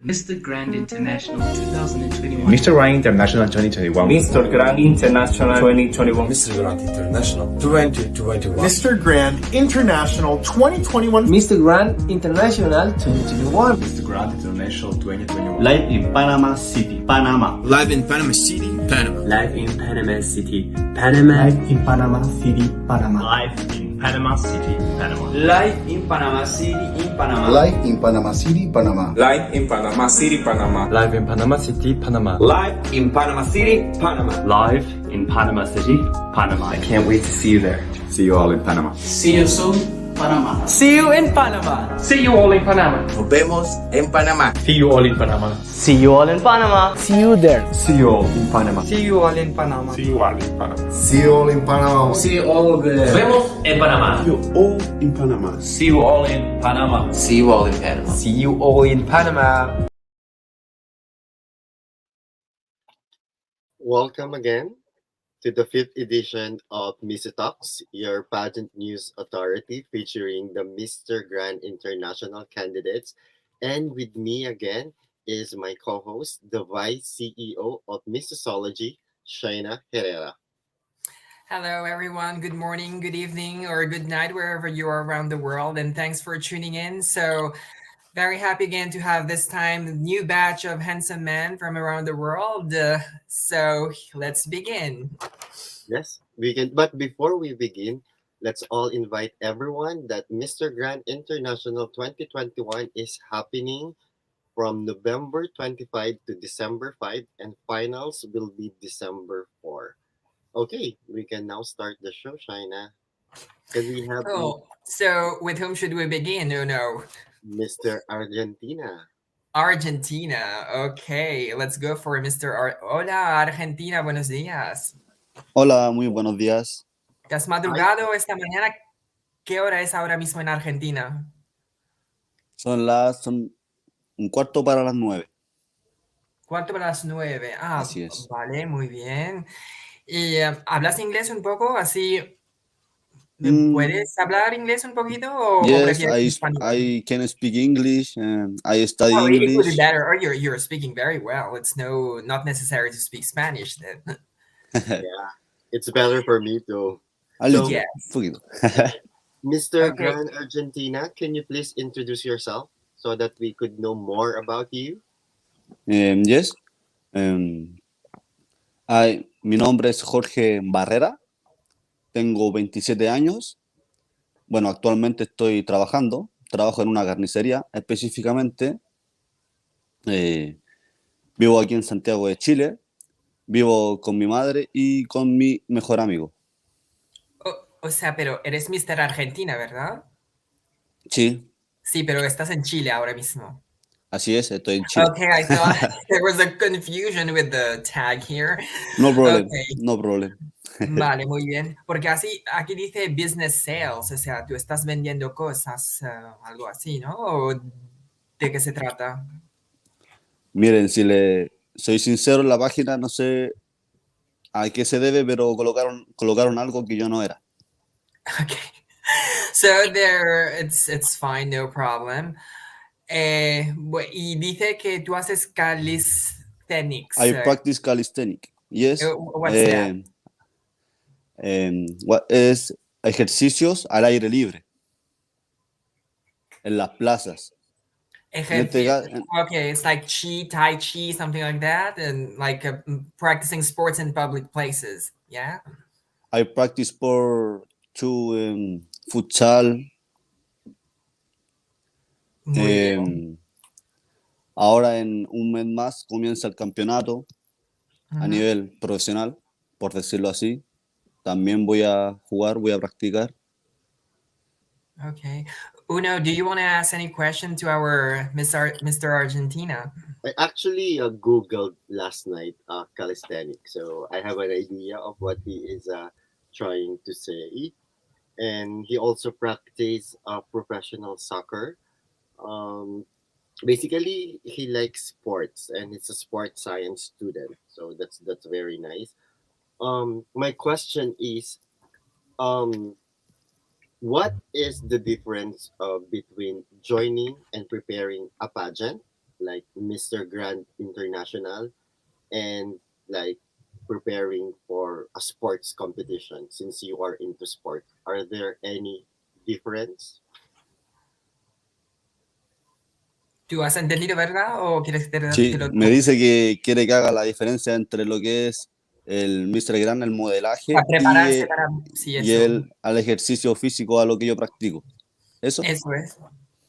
Mr. Grand International 2021. Mr. Grand International 2021. Mr. Grand International 2021. Mr. Grand International 2021. Mr. Grand International 2021. Mr. Grand International 2021. Mr. Grand International 2021. Live in Panama City, Panama. Live in Panama City, Panama. Live in Panama City, Panama. Live in Panama City, Panama. Live in Panama City, Panama. Live in Panama City, in Panama. Live in Panama City, Panama. Live in Panama City, Panama. Live in Panama City, Panama. Live in Panama City, Panama. Live in Panama City, Panama. I can't wait to see you there. See you all in Panama. See you soon, Panama. See you in Panama. See you all in Panama. Nos vemos en Panamá. See you all in Panama. See you all in Panama. See you there. See you all in Panama. See you all in Panama. See you all in Panama. See you all in Panama. See you all there. Vemos en Panama. See you all in Panama. See you all in Panama. See you all in Panama. See you all in Panama. Welcome again to the 5th edition of MISSO Talks, your pageant news authority featuring the Mr. Grand International candidates. And with me again is my co-host, the Vice CEO of Missosology, Shaina Herrera. Hello, everyone. Good morning, good evening, or good night, wherever you are around the world. And thanks for tuning in. So very happy again to have this time a new batch of handsome men from around the world. So let's begin. Yes, we can. But before we begin, let's all invite everyone that Mr. Grand International 2021 is happening from November 25 to December 5, and finals will be December 4. Okay, we can now start the show, Shaina. Can we have So with whom should we begin? Oh, no. Mr. Argentina? Argentina. Okay, let's go for Mr. Hola, Argentina. Buenos días. Hola, muy buenos días. ¿Te has madrugado esta mañana? ¿Qué hora es ahora mismo en Argentina? Son un cuarto para las 9. Cuarto para las 9. Ah, así es. Vale, muy bien. ¿Y hablas inglés un poco? Así, ¿puedes hablar inglés un poquito? O yes, español? I can speak English and I study it English. would be better. Or you're speaking very well. It's not necessary to speak Spanish then. Yeah, it's better for me too. Yes. Mr. Grand Argentina, can you please introduce yourself so that we could know more about you? Yes. Mi nombre es Jorge Barrera. Tengo 27 años. Bueno, actualmente estoy trabajando. Trabajo en una carnicería específicamente. Vivo aquí en Santiago de Chile. Vivo con mi madre y con mi mejor amigo. O sea, pero eres Mr. Argentina, ¿verdad? Sí. Sí, pero estás en Chile ahora mismo. Así es, estoy en Chile. Okay, I thought there was a confusion with the tag here. No problem, Okay. no problem. Vale, muy bien. Porque así, aquí dice business sales, o sea, tú estás vendiendo cosas, algo así, ¿no? ¿O de qué se trata? Miren, si le soy sincero, en la página no sé a qué se debe, pero colocaron algo que yo no era. Okay. So there, it's fine, no problem. Y dice que tú haces calisthenics. I practice calisthenics. Yes. What's that? Es ejercicios al aire libre en las plazas. Okay, it's like Tai Chi, something like that, and like practicing sports in public places. Yeah. I practice for futsal. Ahora en un mes más comienza el campeonato a nivel profesional, por decirlo así. También voy a jugar, voy a practicar. Okay. Uno, do you want to ask any question to our Mr. Argentina? I actually Googled last night calisthenics, so I have an idea of what he is trying to say. And he also practiced professional soccer. Basically, he likes sports, and he's a sports science student. So that's very nice. My question is, what is the difference between joining and preparing a pageant like Mr. Grand International and like preparing for a sports competition since you are into sport? Are there any difference? ¿Tú has entendido, verdad? ¿O quieres que te Sí, lo me dice que quiere que haga la diferencia entre lo que es el Mr. Grand, el modelaje, para prepararse para... Sí, y eso. el al ejercicio físico a lo que yo practico? ¿Eso? Eso es.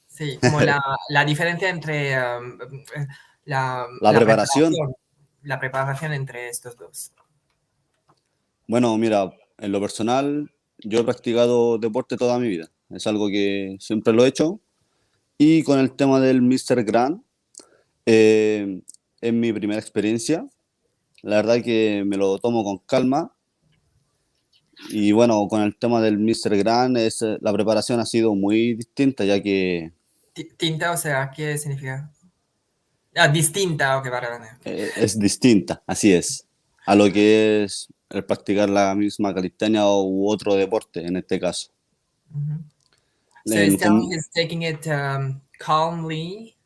Sí, como la diferencia entre la preparación. La preparación entre estos dos. Bueno, mira, en lo personal, yo he practicado deporte toda mi vida. Es algo que siempre lo he hecho. Y con el tema del Mr. Grand, es mi primera experiencia. La verdad que me lo tomo con calma. Y bueno, con el tema del Mr. Grand, la preparación ha sido muy distinta, ya que... ¿Tinta? O sea, ¿qué significa? Ah, distinta, ok, vale. Es distinta, así es, a lo que es el practicar la misma calistenia u otro deporte, en este caso. So he's taking it calmly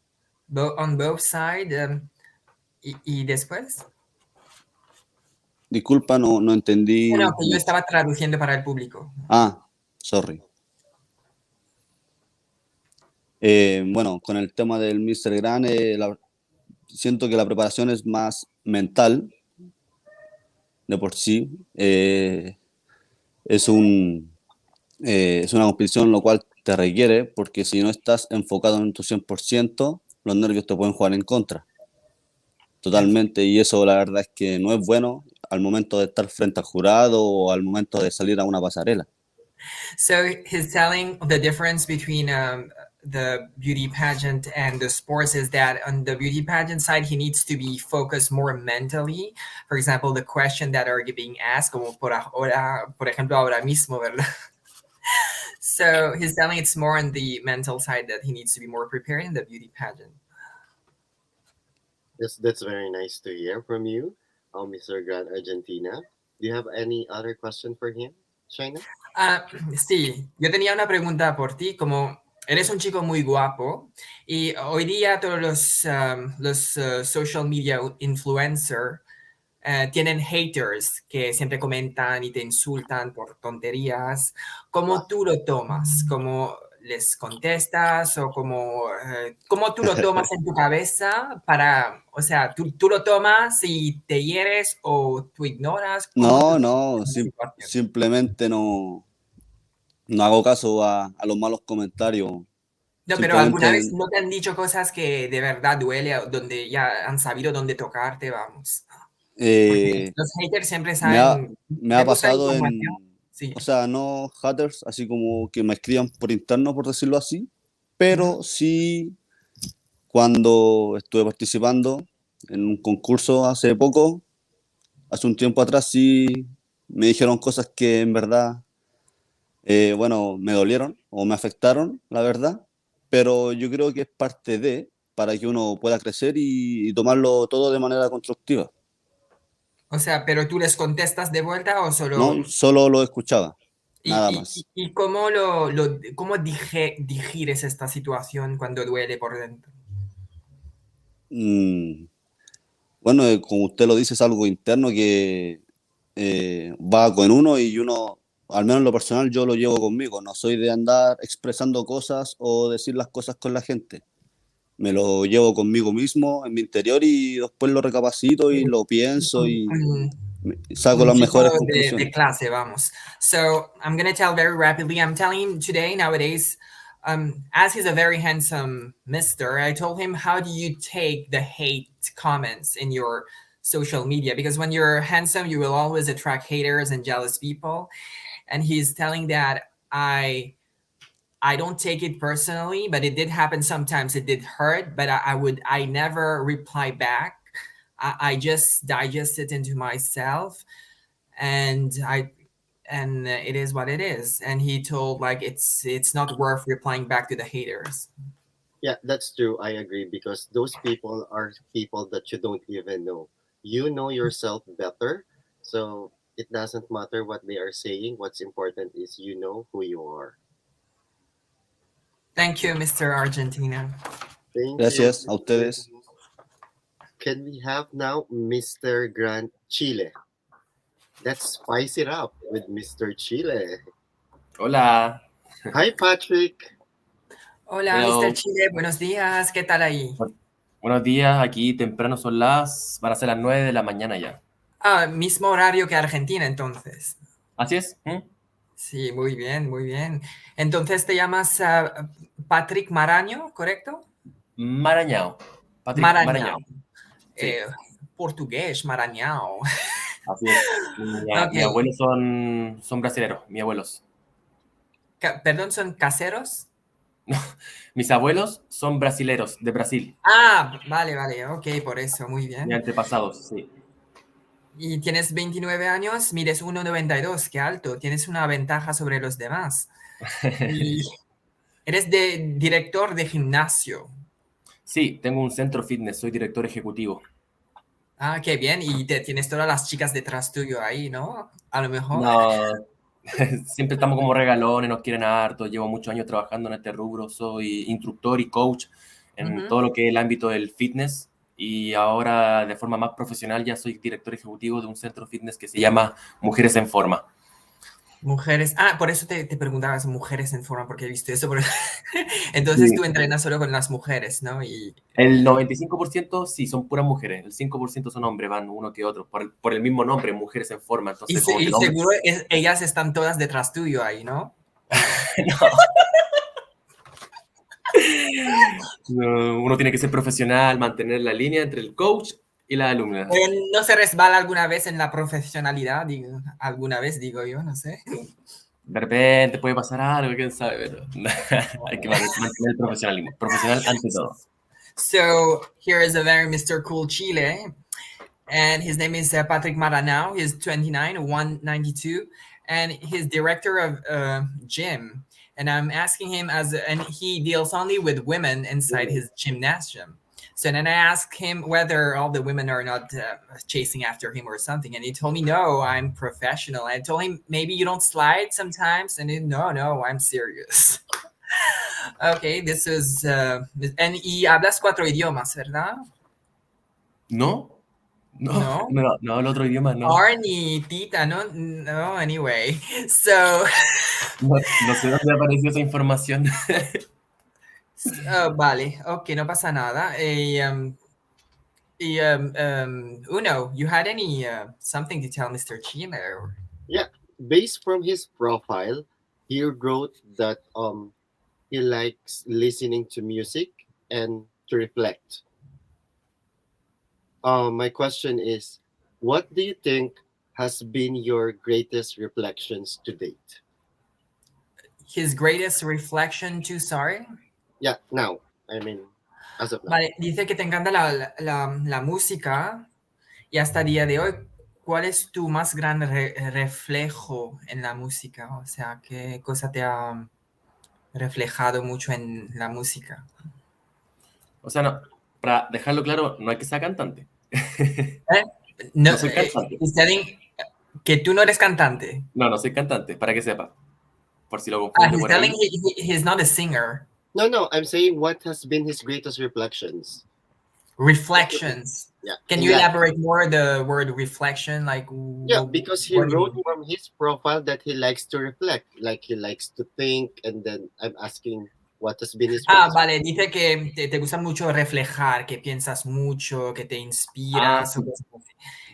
on both sides. ¿Y después? Disculpa, no entendí. No, que yo estaba traduciendo para el público. Ah, sorry. Bueno, con el tema del Mr. Grand, siento que la preparación es más mental de por sí. Es una competición lo cual te requiere, porque si no estás enfocado en tu 100%, los nervios te pueden jugar en contra. Totalmente, y eso la verdad es que no es bueno al momento de estar frente al jurado o al momento de salir a una pasarela. So he's telling the difference between the beauty pageant and the sports is that on the beauty pageant side, he needs to be focused more mentally. For example, the question that are being asked, como por ejemplo, ahora mismo, ¿verdad? So he's telling it's more on the mental side that he needs to be more prepared in the beauty pageant. Yes, that's very nice to hear from you, Mr. Grand Argentina. Do you have any other question for him, China? Sí, yo tenía una pregunta por ti, como eres un chico muy guapo y hoy día todos los social media influencers tienen haters que siempre comentan y te insultan por tonterías. ¿Cómo tú lo tomas? ¿Cómo les contestas o cómo tú lo tomas en tu cabeza para, o sea, tú lo tomas y te hieres o tú ignoras? No, simplemente no hago caso a los malos comentarios. No, pero ¿alguna vez no te han dicho cosas que de verdad duele, donde ya han sabido dónde tocarte, vamos? Porque los haters siempre saben... Me ha pasado sí. O sea, no haters, así como que me escriban por interno, por decirlo así, pero sí cuando estuve participando en un concurso hace un tiempo atrás, sí me dijeron cosas que en verdad, bueno, me dolieron o me afectaron, la verdad, pero yo creo que es parte para que uno pueda crecer y tomarlo todo de manera constructiva. O sea, ¿pero tú les contestas de vuelta o solo...? No, solo lo escuchaba, nada más. ¿Y cómo cómo digieres esta situación cuando duele por dentro? Bueno, como usted lo dice, es algo interno que va con uno y uno, al menos en lo personal, yo lo llevo conmigo. No soy de andar expresando cosas o decir las cosas con la gente. Me lo llevo conmigo mismo, en mi interior, y después lo recapacito y lo pienso y saco las mejores conclusiones. De clase, vamos. So, I'm going to tell very rapidly. I'm telling him today, nowadays, as he's a very handsome mister, I told him, how do you take the hate comments in your social media? Because when you're handsome, you will always attract haters and jealous people. And he's telling that I don't take it personally, but it did happen sometimes. It did hurt, but I never reply back. I just digest it into myself, and it is what it is. And he told like it's not worth replying back to the haters. Yeah, that's true. I agree, because those people are people that you don't even know. You know yourself better, so it doesn't matter what they are saying. What's important is you know who you are. Thank you, Mr. Argentina. Thank Gracias you. a ustedes. can we have now Mr. Grant Chile? Let's spice it up with Mr. Chile. Hola. Hi, Patrick. Hola, Hello. Mr. Chile. Buenos días. ¿Qué tal ahí? Buenos días, aquí temprano van a ser las 9 de la mañana ya. Ah, mismo horario que Argentina, entonces. Así es. Sí, muy bien, muy bien. Entonces te llamas Patrick Maraño, ¿correcto? Marañao. Patrick Marañao. Sí. Portugués, Marañao. Así es. Mi abuelos son brasileros, mis abuelos. Perdón, ¿son caseros? No, mis abuelos son brasileros, de Brasil. Ah, vale, ok, por eso, muy bien. Mis antepasados, sí. Y tienes 29 años, mides 1,92, qué alto, tienes una ventaja sobre los demás. Y eres director de gimnasio. Sí, tengo un centro fitness, soy director ejecutivo. Ah, qué bien, y tienes todas las chicas detrás tuyo ahí, ¿no? A lo mejor. No, siempre estamos como regalones, nos quieren harto, llevo muchos años trabajando en este rubro, soy instructor y coach en todo lo que es el ámbito del fitness. Y ahora de forma más profesional ya soy director ejecutivo de un centro fitness que se llama Mujeres en Forma. Mujeres, por eso te preguntabas Mujeres en Forma, porque he visto eso. Entonces tú entrenas solo con las mujeres, ¿no? Y el 95% sí, son puras mujeres, el 5% son hombres, van uno que otro, por el mismo nombre, Mujeres en Forma. Entonces, y seguro ellas están todas detrás tuyo ahí, ¿no? No, uno tiene que ser profesional, mantener la línea entre el coach y la alumna. ¿No se resbala alguna vez en la profesionalidad? Alguna vez, digo yo, no sé. De repente puede pasar algo, quién sabe, pero hay que mantener el profesionalismo. Profesional ante todo. So, here is a very Mr. Cool Chile. And his name is Patrick Marañao. He's 29, 192. And he's director of gym. And I'm asking him and he deals only with women inside his gymnasium. So then I asked him whether all the women are not chasing after him or something. And he told me, no, I'm professional. I told him, maybe you don't slide sometimes. And he, no, I'm serious. Okay, this is... y hablas 4 idiomas, ¿verdad? No, el otro idioma no. Ni tita, no, anyway. So... No sé dónde apareció esa información. Vale, ok, no pasa nada. Uno, you had any something to tell Mr. Chile? Yeah, based from his profile, he wrote that he likes listening to music and to reflect. My question is, what do you think has been your greatest reflections to date? His greatest reflection to, sorry? Yeah, now. I mean, as of now. Vale, dice que te encanta la música y hasta el día de hoy, ¿cuál es tu más gran reflejo en la música? O sea, ¿qué cosa te ha reflejado mucho en la música? O sea, no, para dejarlo claro, no hay que ser cantante. No soy cantante. Que tú no eres cantante. No soy cantante, para que sepa. Por si lo confunde por ahí. He's not a singer. No, I'm saying what has been his greatest reflections. Reflections. Yeah. Can you elaborate more the word reflection? Because he wrote from his profile that he likes to reflect, like he likes to think, and then I'm asking what has been his vale, dice que te gusta mucho reflejar, que piensas mucho, que te inspiras.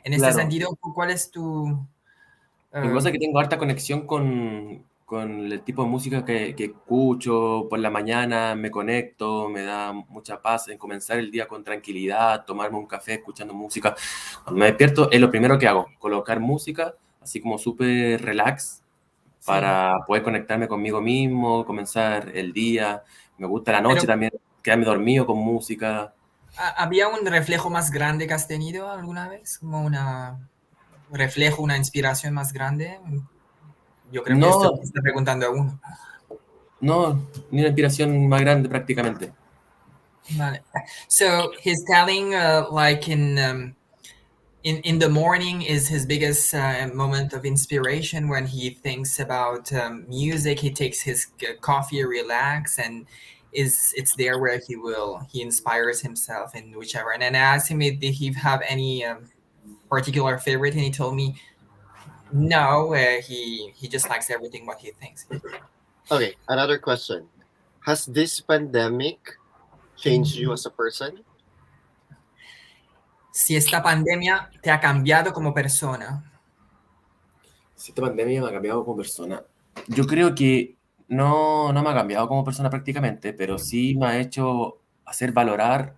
En este sentido, ¿cuál es tu...? Lo que pasa es que tengo harta conexión con el tipo de música que escucho por la mañana, me conecto, me da mucha paz en comenzar el día con tranquilidad, tomarme un café escuchando música. Cuando me despierto es lo primero que hago, colocar música, así como súper relax, para poder conectarme conmigo mismo, comenzar el día. Me gusta la noche también, quedarme dormido con música. ¿Había un reflejo más grande que has tenido alguna vez? Como un reflejo, una inspiración más grande. Yo creo que esto me está preguntando a uno. No, ni una inspiración más grande prácticamente. Vale. So he's telling like in the morning is his biggest moment of inspiration when he thinks about music. He takes his coffee, relax, and it's there where he inspires himself in whichever. And then I asked him if he have any particular favorite, and he told me no. He just likes everything what he thinks. Okay, another question. Has this pandemic changed you as a person? Si esta pandemia te ha cambiado como persona. Si esta pandemia me ha cambiado como persona. Yo creo que no me ha cambiado como persona prácticamente, pero sí me ha hecho hacer valorar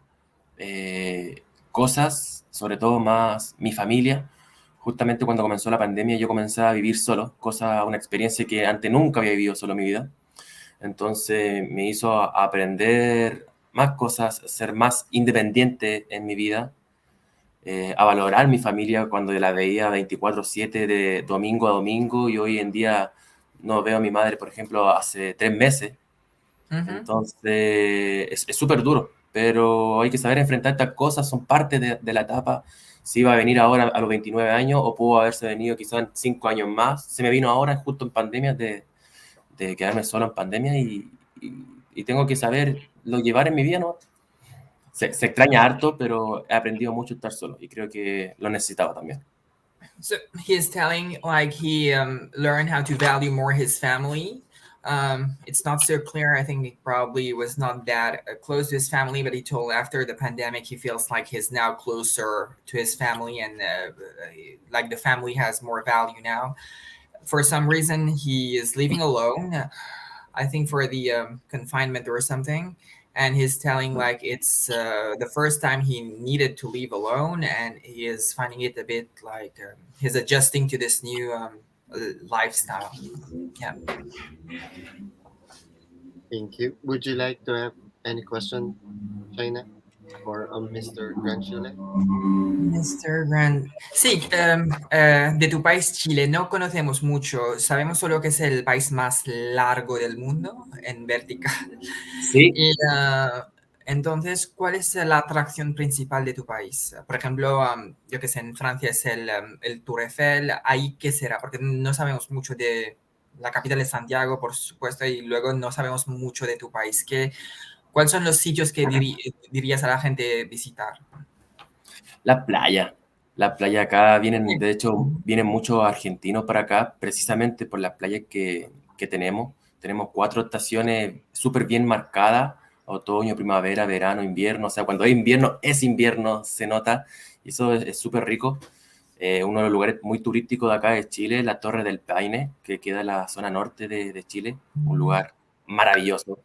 cosas, sobre todo más mi familia. Justamente cuando comenzó la pandemia yo comencé a vivir solo, una experiencia que antes nunca había vivido solo en mi vida. Entonces me hizo aprender más cosas, ser más independiente en mi vida, a valorar mi familia cuando la veía 24/7 de domingo a domingo, y hoy en día no veo a mi madre, por ejemplo, hace 3 meses. Entonces es súper duro, pero hay que saber enfrentar estas cosas, son parte de la etapa. Si iba a venir ahora a los 29 años o pudo haberse venido quizás en 5 años más, se me vino ahora justo en pandemia, de quedarme solo en pandemia, y tengo que saberlo llevar en mi vida, ¿no? Se extraña harto, pero he aprendido mucho a estar solo y creo que lo necesitaba también. So he's telling like he learned how to value more his family. It's not so clear. I think he probably was not that close to his family, but he told after the pandemic he feels like he's now closer to his family, and like the family has more value now. For some reason, he is living alone. I think for the confinement or something. And he's telling like it's the first time he needed to live alone, and he is finding it a bit like he's adjusting to this new lifestyle. Yeah. Thank you. Would you like to have any question, China, or Mr. Grand Chile? Mr. Grand. Sí, de tu país, Chile, no conocemos mucho. Sabemos solo que es el país más largo del mundo en vertical. Sí. Y, entonces, ¿cuál es la atracción principal de tu país? Por ejemplo, yo que sé, en Francia es el Tour Eiffel. ¿Ahí qué será? Porque no sabemos mucho de la capital de Santiago, por supuesto, y luego no sabemos mucho de tu país. ¿Cuáles son los sitios que dirías a la gente visitar? La playa acá de hecho, vienen muchos argentinos para acá, precisamente por las playas que tenemos. Tenemos 4 estaciones súper bien marcadas: otoño, primavera, verano, invierno. O sea, cuando hay invierno, es invierno, se nota, y eso es súper rico. Uno de los lugares muy turísticos de acá es Chile, la Torre del Paine, que queda en la zona norte de Chile, un lugar maravilloso.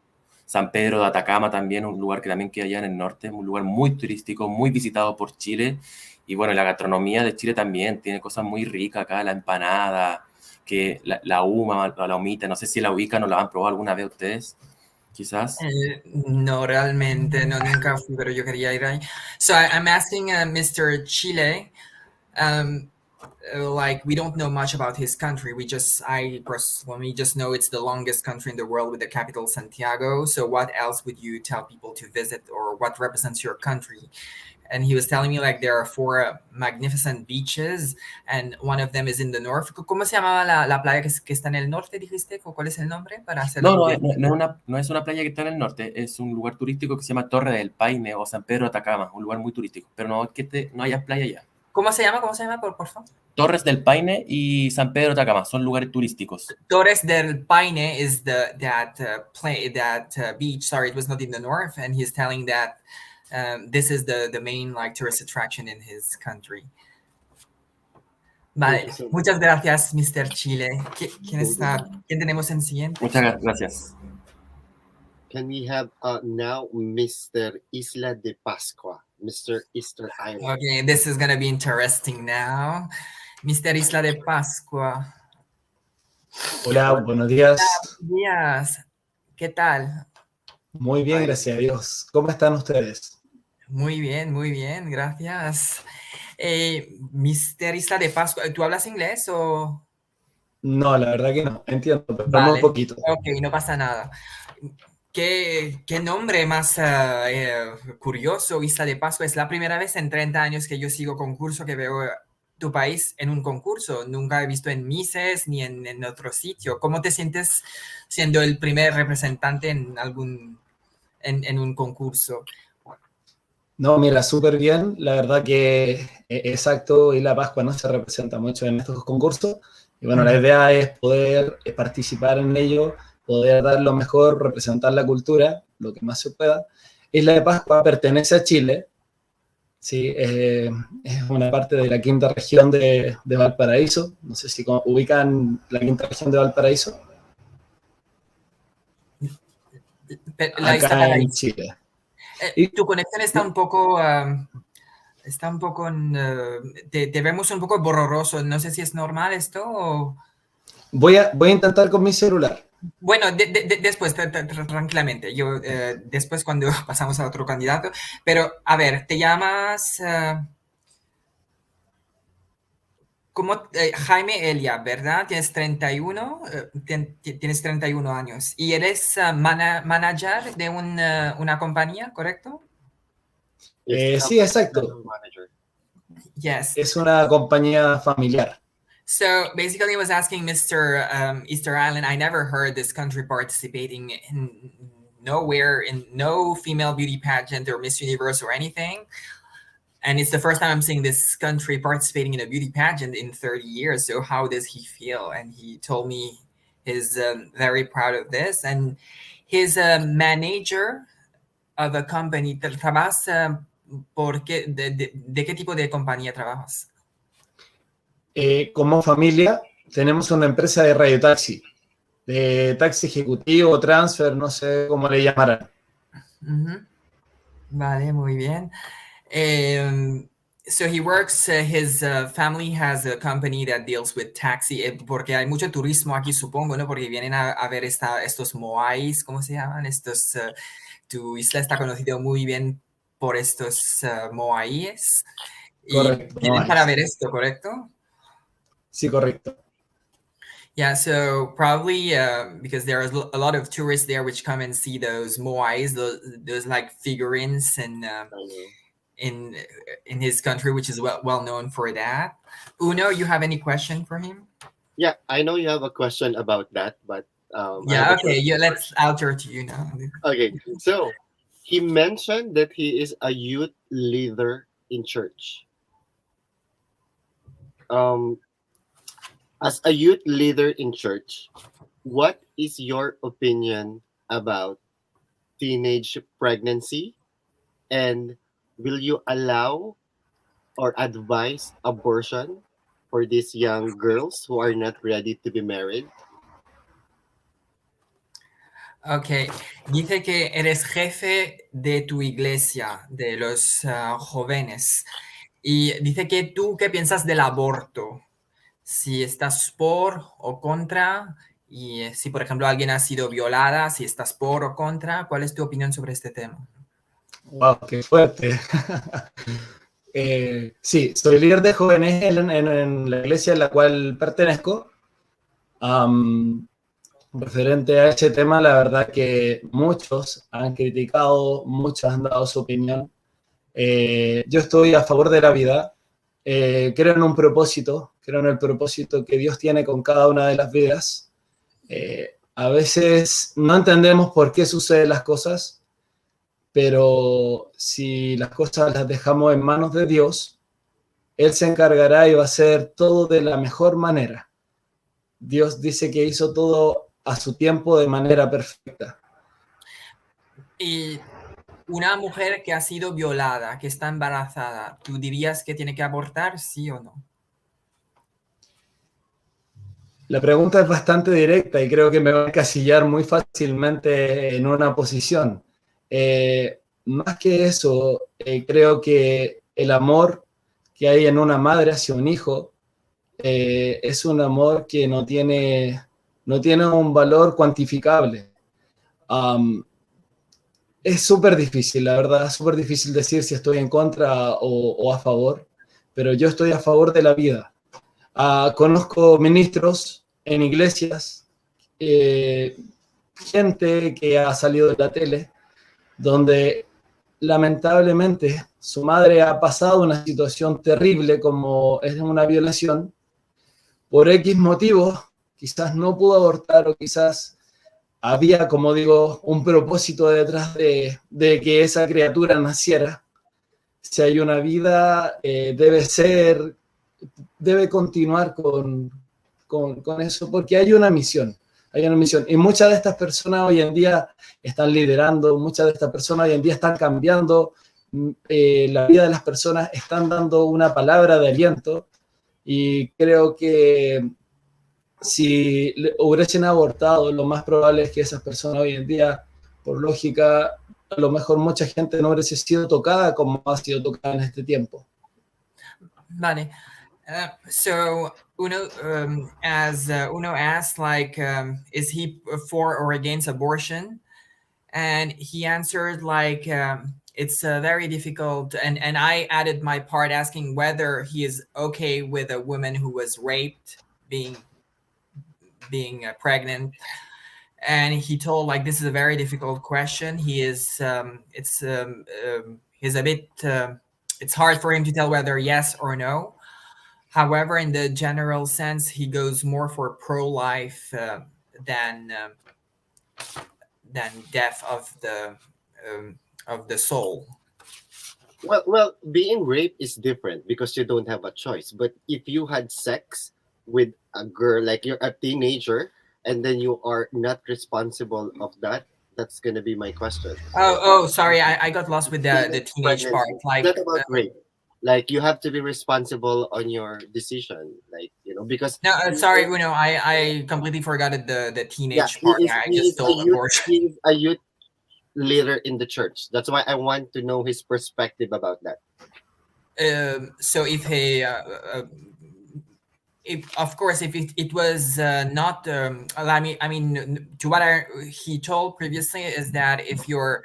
San Pedro de Atacama también, un lugar que también queda allá en el norte, un lugar muy turístico, muy visitado por Chile. Y bueno, la gastronomía de Chile también tiene cosas muy ricas acá, la empanada, que la UMA, la humita, no sé si la ubican o la han probado alguna vez ustedes, quizás. No, realmente, no, nunca fui, pero yo quería ir ahí. So I'm asking Mr. Chile, like we don't know much about his country. We just know it's the longest country in the world with the capital Santiago. So what else would you tell people to visit, or what represents your country? And he was telling me like there are 4 magnificent beaches, and one of them is in the north. ¿Cómo se llamaba la playa que está en el norte, dijiste? ¿Cuál es el nombre para hacerlo? No es una playa que está en el norte, es un lugar turístico que se llama Torre del Paine o San Pedro de Atacama, un lugar muy turístico, pero no es que no haya playa allá. ¿Cómo se llama, por favor? Torres del Paine y San Pedro de Atacama son lugares turísticos. Torres del Paine is that beach. Sorry, it was not in the north, and he's telling that this is the main like tourist attraction in his country. Vale, muchas gracias, Mr. Chile. ¿Quién tenemos en siguiente? Muchas gracias. Can we have now Mr. Isla de Pascua, Mr. Easter Island? Okay, this is going to be interesting now. Mr. Isla de Pascua. Hola, buenos días. Buenos días. ¿Qué tal? Muy bien, gracias a Dios. ¿Cómo están ustedes? Muy bien, gracias. Mr. Isla de Pascua, ¿tú hablas inglés o...? No, la verdad que no, entiendo, pero vale. un poquito. Ok, no pasa nada. ¿Qué nombre más curioso, Isla de Pascua? Es la primera vez en 30 años que yo sigo concurso que veo tu país en un concurso. Nunca he visto en Misses ni en otro sitio. ¿Cómo te sientes siendo el primer representante en algún en un concurso? No, mira, súper bien. La verdad que exacto, y la Pascua no se representa mucho en estos concursos. Y bueno, la idea es poder participar en ello, poder dar lo mejor, representar la cultura, lo que más se pueda. Isla de Pascua pertenece a Chile, ¿sí? Es una parte de la quinta región de Valparaíso. No sé si ubican la quinta región de Valparaíso. Acá en Chile. Tu conexión está un poco, te vemos un poco borroso. No sé si es normal esto o... Voy a intentar con mi celular. Bueno, después, tranquilamente. Yo, después cuando pasamos a otro candidato. Pero, a ver, te llamas... Jaime Elia, ¿verdad? Tienes 31, tienes 31 años. Y eres manager de una compañía, ¿correcto? Sí, exacto. Yes. Es una compañía familiar. So basically, I was asking Mr. Easter Island. I never heard this country participating in nowhere, in no female beauty pageant or Miss Universe or anything. And it's the first time I'm seeing this country participating in a beauty pageant in 30 years. So how does he feel? And he told me he's very proud of this. And his manager of a company, ¿trabajas de qué tipo de compañía trabajas? Como familia tenemos una empresa de radiotaxi, de taxi ejecutivo, transfer, no sé cómo le llamarán. Vale, muy bien. So he works, his family has a company that deals with taxi, porque hay mucho turismo aquí, supongo, ¿no? Porque vienen a ver estos moais, ¿cómo se llaman? Tu isla está conocido muy bien por estos moais. Correcto. Y vienen para ver esto, ¿correcto? Sí, correcto. Yeah, so probably because there is a lot of tourists there which come and see those moais, those like figurines and in his country, which is well known for that. Uno, you have any question for him? Yeah, I know you have a question about that, but yeah, okay, I'll turn to you now. Okay, so he mentioned that he is a youth leader in church. As a youth leader in church, what is your opinion about teenage pregnancy, and will you allow or advise abortion for these young girls who are not ready to be married? Ok, dice que eres jefe de tu iglesia, de los jóvenes, y dice que tú, ¿qué piensas del aborto? Si estás por o contra, y si, por ejemplo, alguien ha sido violada, si estás por o contra, ¿cuál es tu opinión sobre este tema? ¡Wow, qué fuerte! Sí, soy líder de jóvenes en la iglesia a la cual pertenezco. Referente a ese tema, la verdad que muchos han criticado, muchos han dado su opinión. Yo estoy a favor de la vida. Creo en un propósito, creo en el propósito que Dios tiene con cada una de las vidas. A veces no entendemos por qué suceden las cosas, pero si las cosas las dejamos en manos de Dios, Él se encargará y va a hacer todo de la mejor manera. Dios dice que hizo todo a su tiempo de manera perfecta. Y una mujer que ha sido violada, que está embarazada, ¿tú dirías que tiene que abortar, sí o no? La pregunta es bastante directa y creo que me va a encasillar muy fácilmente en una posición. Más que eso, creo que el amor que hay en una madre hacia un hijo es un amor que no tiene un valor cuantificable. Es súper difícil, la verdad, súper difícil decir si estoy en contra o a favor, pero yo estoy a favor de la vida. Conozco ministros en iglesias, gente que ha salido de la tele, donde lamentablemente su madre ha pasado una situación terrible como es una violación, por X motivo, quizás no pudo abortar o quizás había, como digo, un propósito detrás de que esa criatura naciera. Si hay una vida, debe continuar con eso, porque hay una misión. Y muchas de estas personas hoy en día están liderando, muchas de estas personas hoy en día están cambiando la vida de las personas, están dando una palabra de aliento, y creo que si hubiesen abortado, lo más probable es que esas personas hoy en día, por lógica, a lo mejor mucha gente no hubiese sido tocada como ha sido tocada en este tiempo. Vale. So Uno, as Uno asked, like, is he for or against abortion? And he answered like, it's very difficult. And I added my part asking whether he is okay with a woman who was raped being pregnant. And he told like, this is a very difficult question. He is, he's a bit, it's hard for him to tell whether yes or no. However, in the general sense, he goes more for pro-life than death of the soul. Well, being raped is different because you don't have a choice. But if you had sex with a girl, like you're a teenager, and then you are not responsible of that, that's gonna be my question. Oh, sorry, I got lost with the teenage part. Like, not about rape. Like, you have to be responsible on your decision, like, because no, sorry, Uno, I completely forgot the teenage part. I just told abortion. He's a youth leader in the church. That's why I want to know his perspective about that. So if he, of course, if it was not, I mean, to what he told previously is that if you're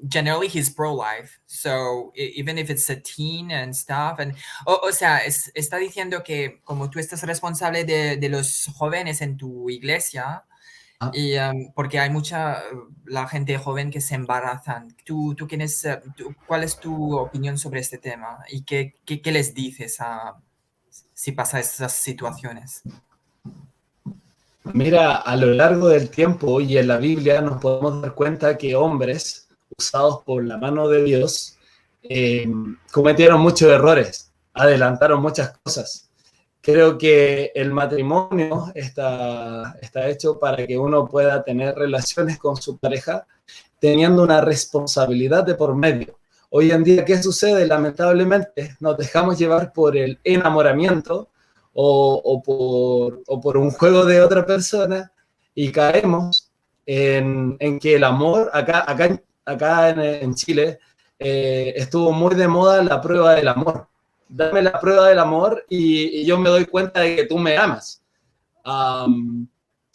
generally he's pro-life, so even if it's a teen and stuff, and o sea, está diciendo que como tú estás responsable de los jóvenes en tu iglesia, y porque hay mucha la gente joven que se embarazan. ¿Cuál es tu opinión sobre este tema? ¿Y qué les dices si pasa esas situaciones? Mira, a lo largo del tiempo y en la Biblia nos podemos dar cuenta que hombres usados por la mano de Dios cometieron muchos errores, adelantaron muchas cosas. Creo que el matrimonio está hecho para que uno pueda tener relaciones con su pareja teniendo una responsabilidad de por medio. Hoy en día, ¿qué sucede? Lamentablemente nos dejamos llevar por el enamoramiento o por un juego de otra persona y caemos en que el amor, acá en Chile, estuvo muy de moda la prueba del amor. Dame la prueba del amor y yo me doy cuenta de que tú me amas.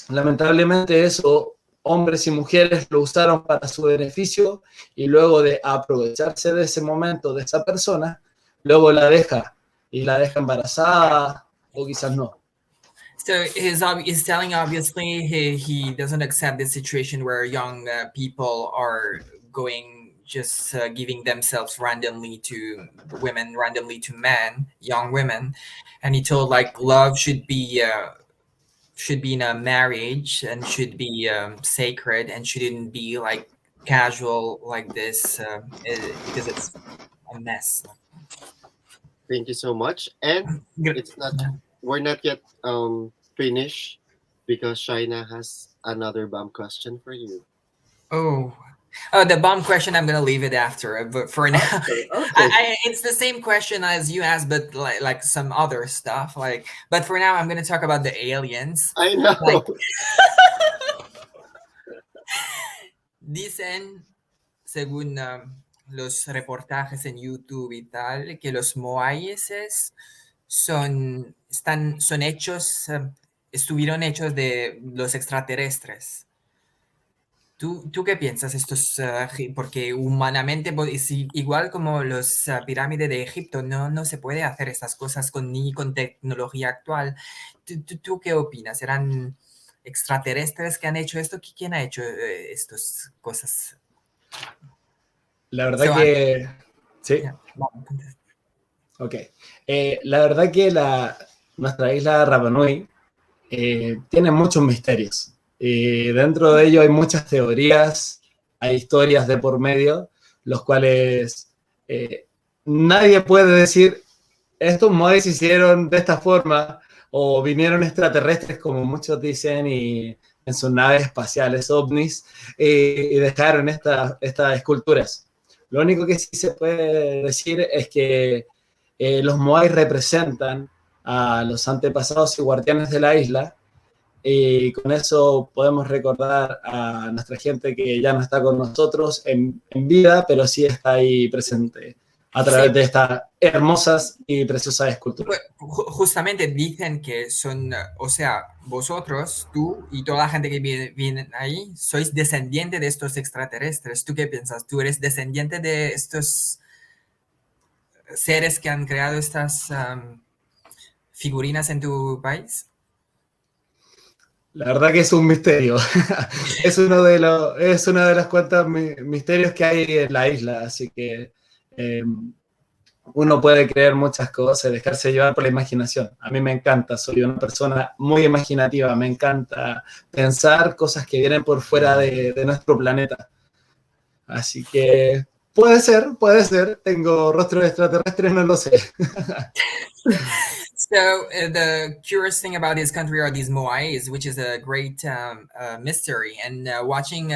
Lamentablemente eso, hombres y mujeres lo usaron para su beneficio y luego de aprovecharse de ese momento de esa persona, luego la deja embarazada o quizás no. So he's telling obviously he doesn't accept the situation where young people are going just giving themselves randomly to women, randomly to men, young women, and he told like love should be in a marriage and should be sacred and shouldn't be like casual like this because it's a mess. Thank you so much. And we're not yet finished because Shaina has another bomb question for you. Oh, the bomb question, I'm gonna leave it after, but for now, okay. It's the same question as you asked, but like some other stuff. But for now, I'm gonna talk about the aliens. I know. Dicen, según los reportajes en YouTube y tal, que los moayeses estuvieron hechos de los extraterrestres. ¿Tú qué piensas? Porque humanamente, igual como los pirámides de Egipto, no se puede hacer estas cosas ni con tecnología actual. ¿Tú qué opinas? ¿Eran extraterrestres que han hecho esto? ¿Quién ha hecho estas cosas? La verdad que... Sí. Ok. La verdad que nuestra isla Rapa Nui tiene muchos misterios. Y dentro de ello hay muchas teorías, hay historias de por medio, los cuales nadie puede decir, estos moais se hicieron de esta forma, o vinieron extraterrestres, como muchos dicen, y en sus naves espaciales ovnis, y dejaron estas esculturas. Lo único que sí se puede decir es que los moais representan a los antepasados y guardianes de la isla, y con eso podemos recordar a nuestra gente que ya no está con nosotros en vida, pero sí está ahí presente a través de estas hermosas y preciosas esculturas. Justamente dicen que son, o sea, vosotros, tú y toda la gente que viene ahí, sois descendiente de estos extraterrestres. ¿Tú qué piensas? ¿Tú eres descendiente de estos seres que han creado estas figurinas en tu país? La verdad que es un misterio. Es uno de los cuantos misterios que hay en la isla, así que uno puede creer muchas cosas, dejarse llevar por la imaginación. A mí me encanta, soy una persona muy imaginativa, me encanta pensar cosas que vienen por fuera de nuestro planeta. Así que puede ser, tengo rostro de extraterrestre, no lo sé. So the curious thing about this country are these moais, which is a great mystery. And watching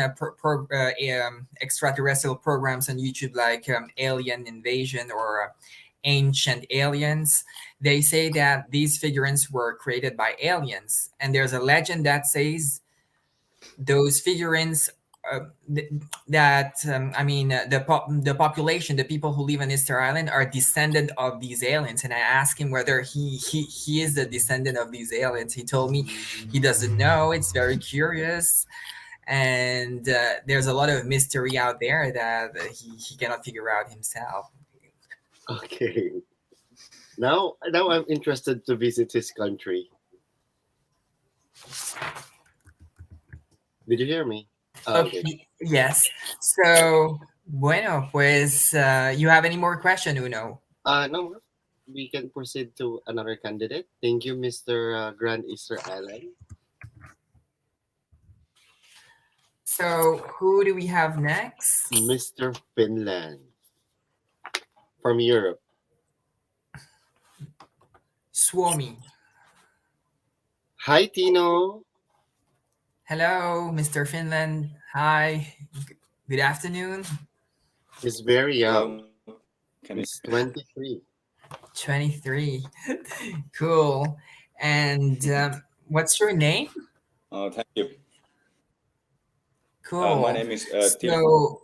extraterrestrial programs on YouTube like Alien Invasion or Ancient Aliens, they say that these figurines were created by aliens. And there's a legend that says those figurines the population, the people who live on Easter Island are descendant of these aliens. And I asked him whether he is the descendant of these aliens. He told me he doesn't know. It's very curious. And there's a lot of mystery out there that he cannot figure out himself. Okay. Now I'm interested to visit his country. Did you hear me? Okay. Yes. So, bueno, pues, you have any more question, Uno? No more. We can proceed to another candidate. Thank you, Mr. Grand Easter Island. So, who do we have next? Mr. Finland from Europe. Suomi. Hi, Tino. Hello, Mr. Finland. Hi. Good afternoon. He's very young. He's 23. 23. Cool. And what's your name? Thank you. Cool. My name is Timo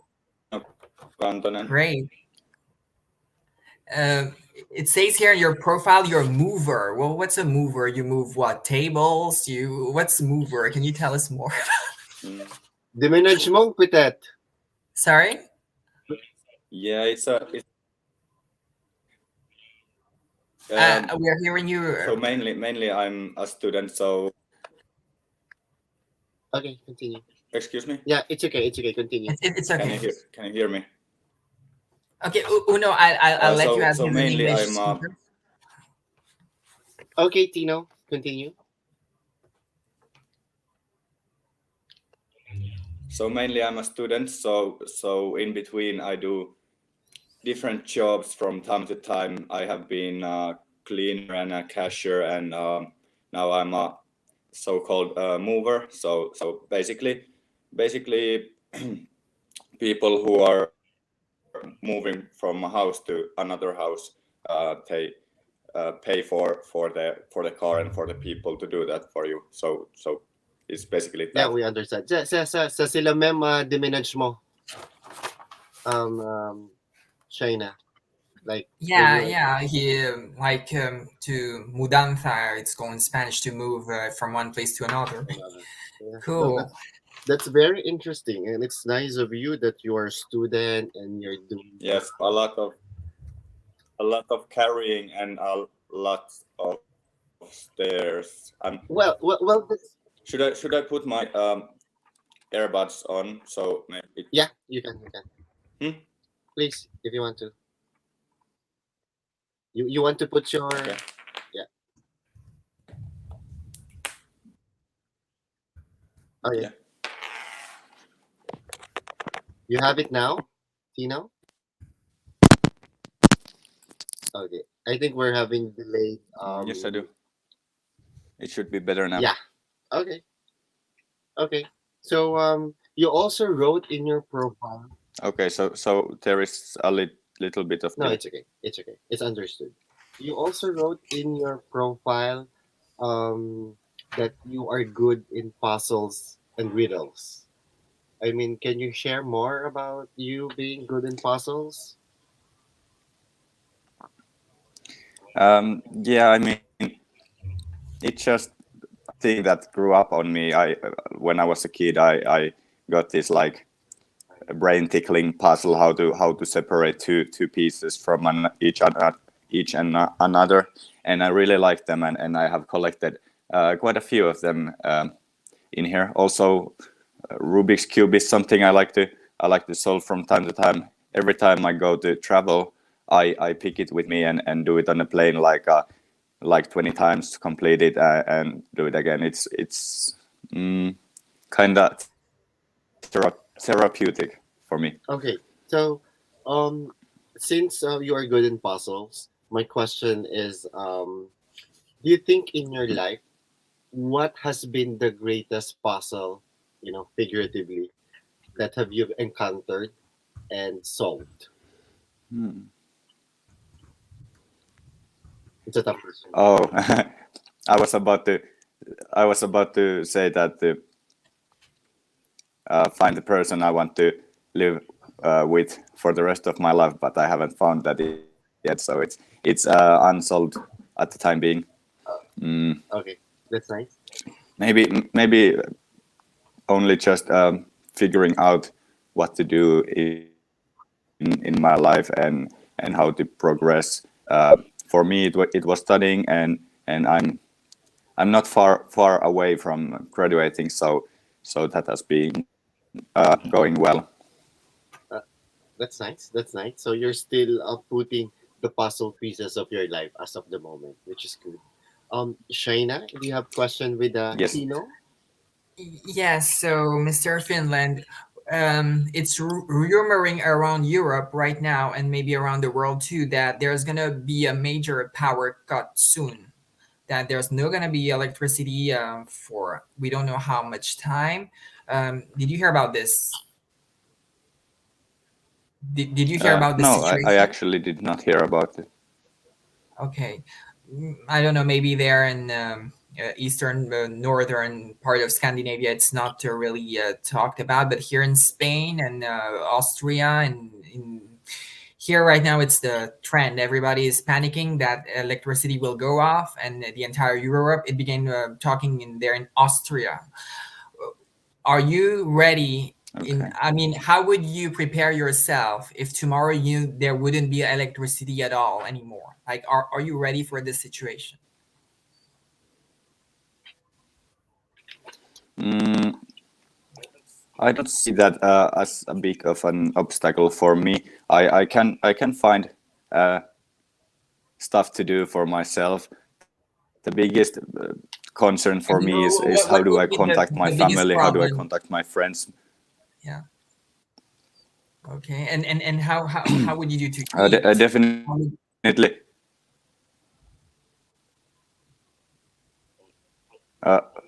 Kantonen. Great. It says here in your profile you're a mover. Well, what's a mover? You move what? Tables? What's mover? Can you tell us more? Déménagement peut-être. Sorry? Yeah, it's we are hearing you. So mainly I'm a student, so. Okay, continue. Excuse me? Yeah, it's okay. Continue. It's okay. Can you hear me? Okay, Uno, I'll let you ask so him in mainly English. Okay, Tino, continue. So mainly I'm a student, so in between I do different jobs from time to time. I have been a cleaner and a cashier, and now I'm a so-called mover. So basically people who are moving from a house to another house pay for the car and for the people to do that for you. So it's basically that. Yeah, we understand. Ça c'est le même déménagement. China, like he like to mudanza. It's called in Spanish to move from one place to another. Yeah. Cool. No, that's very interesting, and it's nice of you that you are a student and you're doing. Yes, a lot of carrying and a lot of stairs. Well. Should I put my earbuds on? So maybe. Yeah, you can. Please, if you want to. You want to put your. Okay. Yeah. Oh yeah. You have it now, Tino? Okay. I think we're having delayed. Yes, I do. It should be better now. Yeah. Okay. Okay. So you also wrote in your profile. Okay, so there is a little bit of No, delay. it's okay. It's okay. It's understood. You also wrote in your profile that you are good in puzzles and riddles. I mean, can you share more about you being good in puzzles? Yeah, I mean, it's just a thing that grew up on me. When I was a kid, I got this like a brain tickling puzzle how to separate two pieces from each another, and I really like them, and I have collected quite a few of them in here. Also, Rubik's Cube is something I like to solve from time to time. Every time I go to travel, I pick it with me and do it on a plane like 20 times to complete it and do it again. It's kind of therapeutic for me. Okay, so since you are good in puzzles, my question is, do you think in your life, what has been the greatest puzzle, figuratively, that have you encountered and solved? It's a tough question. Oh, I was about to say that find the person I want to live with for the rest of my life, but I haven't found that yet. So it's unsolved at the time being. Okay, that's nice. Maybe only just figuring out what to do in my life and how to progress. For me, it was studying, and I'm not far away from graduating, so that has been going well. That's nice. That's nice. So you're still putting the puzzle pieces of your life as of the moment, which is good. Shaina, do you have a question with Yes. Tino? Yes, so Mr. Finland, it's rumoring around Europe right now and maybe around the world too that there's going to be a major power cut soon, that there's no going to be electricity for we don't know how much time. Did you hear about this? Did you hear about this No, situation? I actually did not hear about it. Okay. I don't know, maybe there in eastern, northern part of Scandinavia, it's not really talked about, but here in Spain and Austria and here right now, it's the trend. Everybody is panicking that electricity will go off, and the entire Europe, it began talking in there in Austria. Are you ready? Okay. I mean, how would you prepare yourself if tomorrow there wouldn't be electricity at all anymore? Like, are you ready for this situation? I don't see that as a big of an obstacle for me. I can find stuff to do for myself. The biggest concern for me is how do I contact my family? How do I contact my friends? Yeah. Okay. And how would you do to eat? Definitely.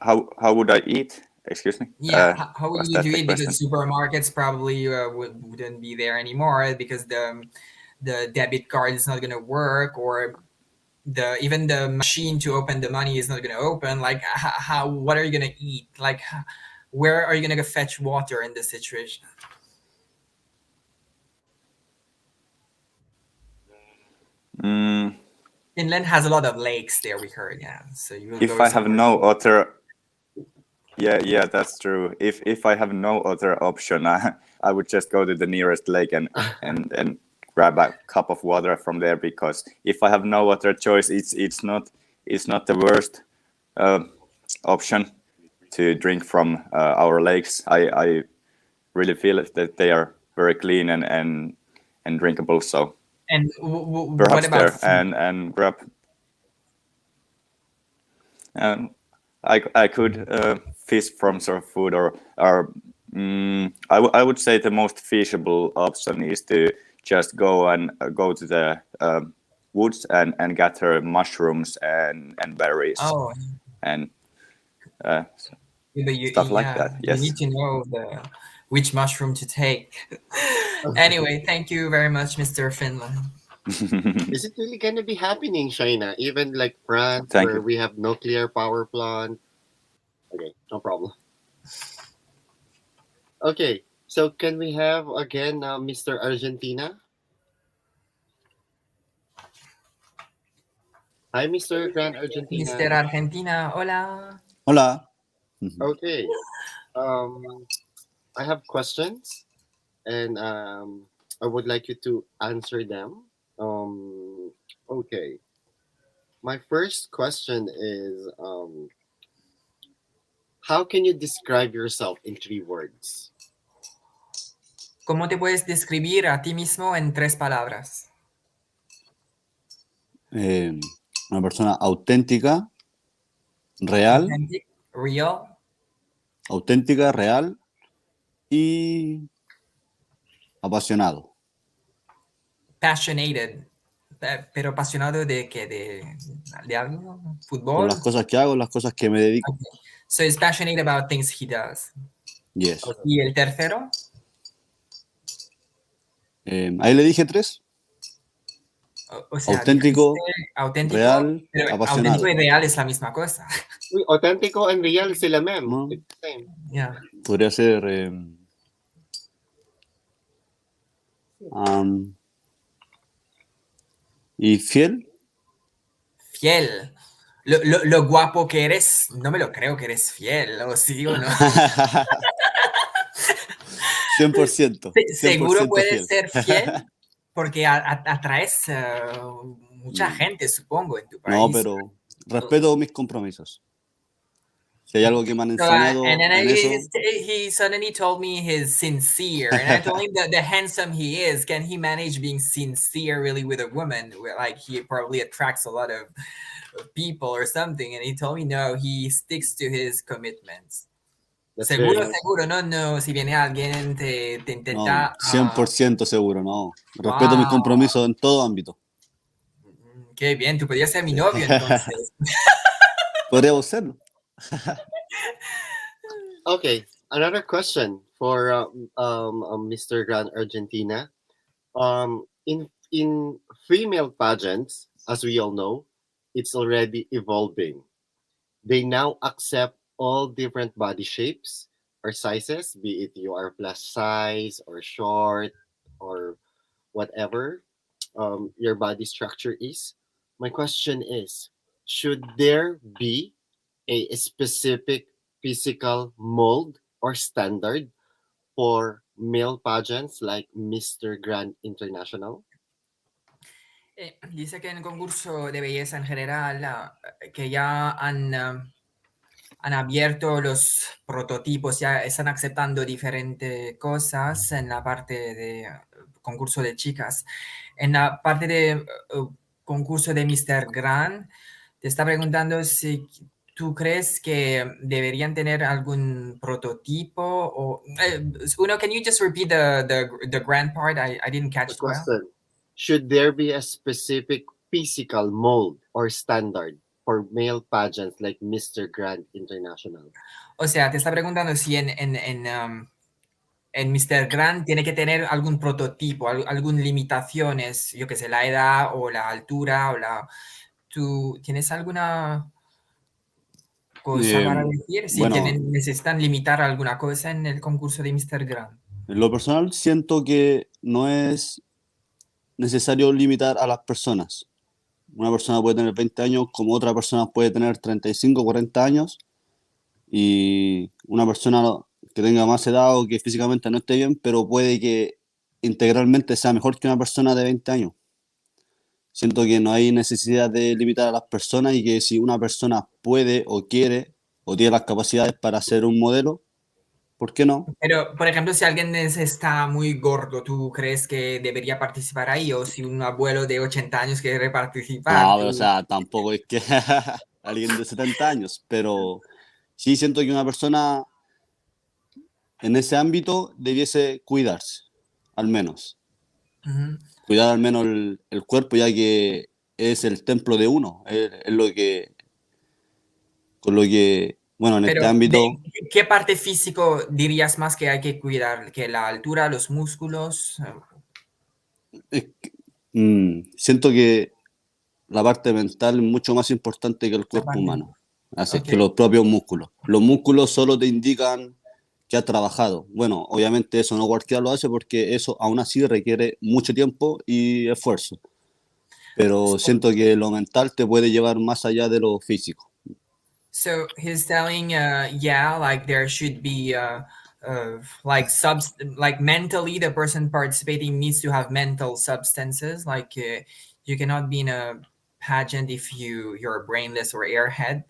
How would I eat? Excuse me. Yeah. How would was you that do the it? question? Because supermarkets probably wouldn't be there anymore because the debit card is not going to work, or even the machine to open the money is not going to open. Like, what are you going to eat? Like, where are you going to fetch water in this situation? Finland has a lot of lakes there, we heard. Yeah, so you will If go I have somewhere. no other, yeah, that's true. If I have no other option, I would just go to the nearest lake and grab a cup of water from there, because if I have no other choice, it's not the worst option to drink from our lakes. I really feel that they are very clean and drinkable. So And perhaps what about there food? and grab. I could fish from some food, or I would say the most feasible option is to just go to the woods and gather mushrooms and berries and stuff like that. Yes. You need to know which mushroom to take. Anyway, thank you very much, Mr. Finland. Is it really going to be happening, China? Even like France, Thank where you. we have nuclear power plant? Okay, no problem. Okay, so can we have again Mr. Argentina? Hi, Mr. Grand Argentina. Mr. Argentina, hola. Hola. Okay, I have questions, and I would like you to answer them. Okay, my first question is, how can you describe yourself in 3 words? ¿Cómo te puedes describir a ti mismo en 3 palabras? Una persona auténtica, real, Authentic, real, auténtica, real y apasionado. passionated. Pero apasionado de qué? ¿De algo? Por ¿Fútbol? las cosas que hago, las cosas que me dedico. Okay. So he's passionate about things he does. Yes. ¿Y el tercero? Ahí le dije 3. O sea, auténtico, auténtico, real, pero apasionado. auténtico y real es la misma cosa. Oui, auténtico and real, c'est la même. No. It's the same. Yeah. Podría ser y fiel. Fiel. Lo guapo que eres, no me lo creo que eres fiel, ¿o sí o no? 100%. Seguro puedes fiel. ser fiel porque atraes mucha gente, supongo, en tu país. No, pero respeto mis compromisos. Si hay algo que me han enseñado And then en eso, he suddenly told me he's sincere, and I told him that the handsome he is, can he manage being sincere really with a woman? Like he probably attracts a lot of people or something, and he told me no, he sticks to his commitments. Seguro, no, si viene alguien te intenta... no, 100% seguro, no. Respeto mis compromisos en todo ámbito. Qué bien, tú podrías ser mi novio entonces. Podríamos serlo. Okay, another question for Mr. Grand Argentina. In female pageants, as we all know, it's already evolving. They now accept all different body shapes or sizes, be it you are plus size or short or whatever your body structure is. My question is, should there be a specific physical mold or standard for male pageants like Mr. Grand International? Dice que en el concurso de belleza en general, que ya han abierto los prototipos, ya están aceptando diferentes cosas en la parte de concurso de chicas. En la parte de concurso de Mr. Grand, te está preguntando si tú crees que deberían tener algún prototipo o... Uno, can you just repeat the grand part? I didn't catch it well. Should there be a specific physical mold or standard for male pageants like Mr. Grand International? O sea, te está preguntando si en Mr. Grand tiene que tener algún prototipo, algún limitaciones, yo qué sé, la edad o la altura o la... ¿Tú tienes alguna cosa para decir? Si bueno, necesitan limitar alguna cosa en el concurso de Mr. Grand. En lo personal, siento que no es necesario limitar a las personas. Una persona puede tener 20 años como otra persona puede tener 35, 40 años, y una persona que tenga más edad o que físicamente no esté bien, pero puede que integralmente sea mejor que una persona de 20 años. Siento que no hay necesidad de limitar a las personas y que si una persona puede o quiere o tiene las capacidades para ser un modelo, ¿por qué no? Pero, por ejemplo, si alguien está muy gordo, ¿tú crees que debería participar ahí? O si un abuelo de 80 años quiere participar. No, pero, o sea, tampoco es que alguien de 70 años, pero sí siento que una persona en ese ámbito debiese cuidarse, al menos. Cuidar al menos el cuerpo, ya que es el templo de uno, es lo que, con lo que, bueno, en este Pero, ámbito, ¿qué parte físico dirías más que hay que cuidar? ¿Que la altura, los músculos? siento que la parte mental es mucho más importante que el cuerpo humano, así que los propios músculos. Los músculos solo te indican que has trabajado. Bueno, obviamente eso no cualquiera lo hace porque eso aún así requiere mucho tiempo y esfuerzo. Pero siento que lo mental te puede llevar más allá de lo físico. So he's telling, yeah, like there should be, like mentally, the person participating needs to have mental substances. Like you cannot be in a pageant if you're brainless or airhead.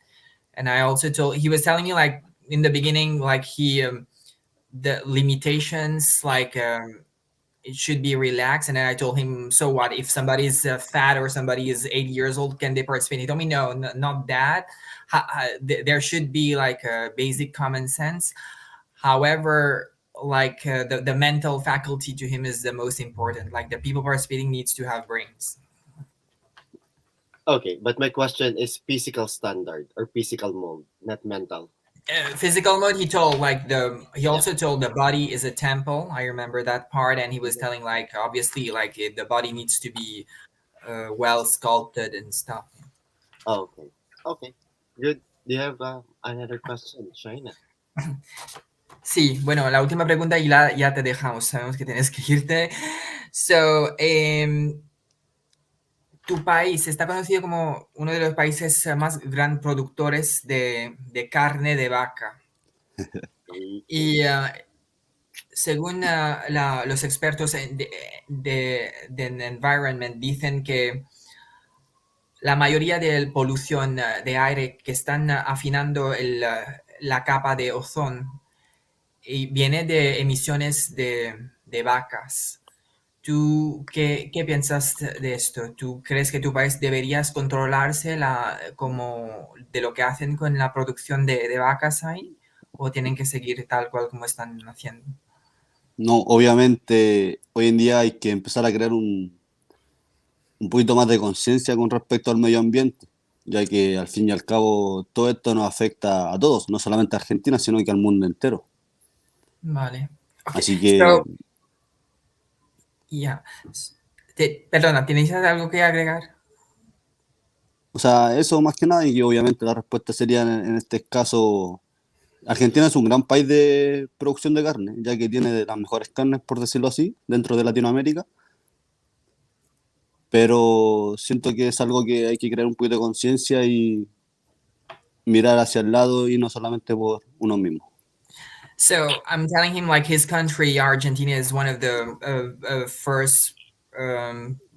And I also he was telling me like in the beginning, like the limitations, like it should be relaxed. And then I told him, so what if somebody is fat or somebody is 80 years old, can they participate? He told me, no, not that. There should be like a basic common sense. However, like the mental faculty to him is the most important. Like the people participating needs to have brains. Okay, but my question is physical standard or physical mode, not mental. Physical mode, he also told the body is a temple. I remember that part. And he was telling like, obviously, like the body needs to be well sculpted and stuff. Okay, good. Do you have another question, China? Sí, bueno, la última pregunta y ya te dejamos. Sabemos que tienes que irte. So, tu país está conocido como uno de los países más gran productores de carne de vaca. Y según los expertos de environment dicen que la mayoría de la polución de aire que están afinando la capa de ozono y viene de emisiones de vacas. ¿Tú qué piensas de esto? ¿Tú crees que tu país deberías controlarse como de lo que hacen con la producción de vacas ahí? ¿O tienen que seguir tal cual como están haciendo? No, obviamente hoy en día hay que empezar a crear un poquito más de conciencia con respecto al medio ambiente, ya que al fin y al cabo todo esto nos afecta a todos, no solamente a Argentina, sino que al mundo entero. Vale. Okay. Así que... Perdona, ¿tienes algo que agregar? O sea, eso más que nada, y obviamente la respuesta sería en este caso, Argentina es un gran país de producción de carne, ya que tiene de las mejores carnes, por decirlo así, dentro de Latinoamérica. Pero siento que es algo que hay que crear un poquito de conciencia y mirar hacia el lado y no solamente por uno mismo. So I'm telling him like his country, Argentina, is one of the first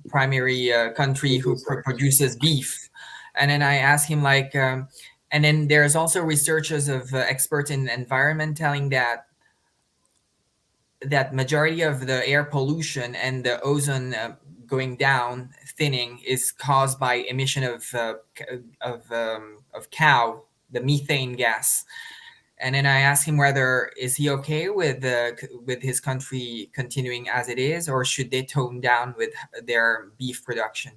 primary country who produces beef. And then I asked him like, and then there's also researchers of experts in environment telling that majority of the air pollution and the ozone going down, thinning, is caused by emission of cow, the methane gas. And then I asked him whether is he okay with his country continuing as it is, or should they tone down with their beef production?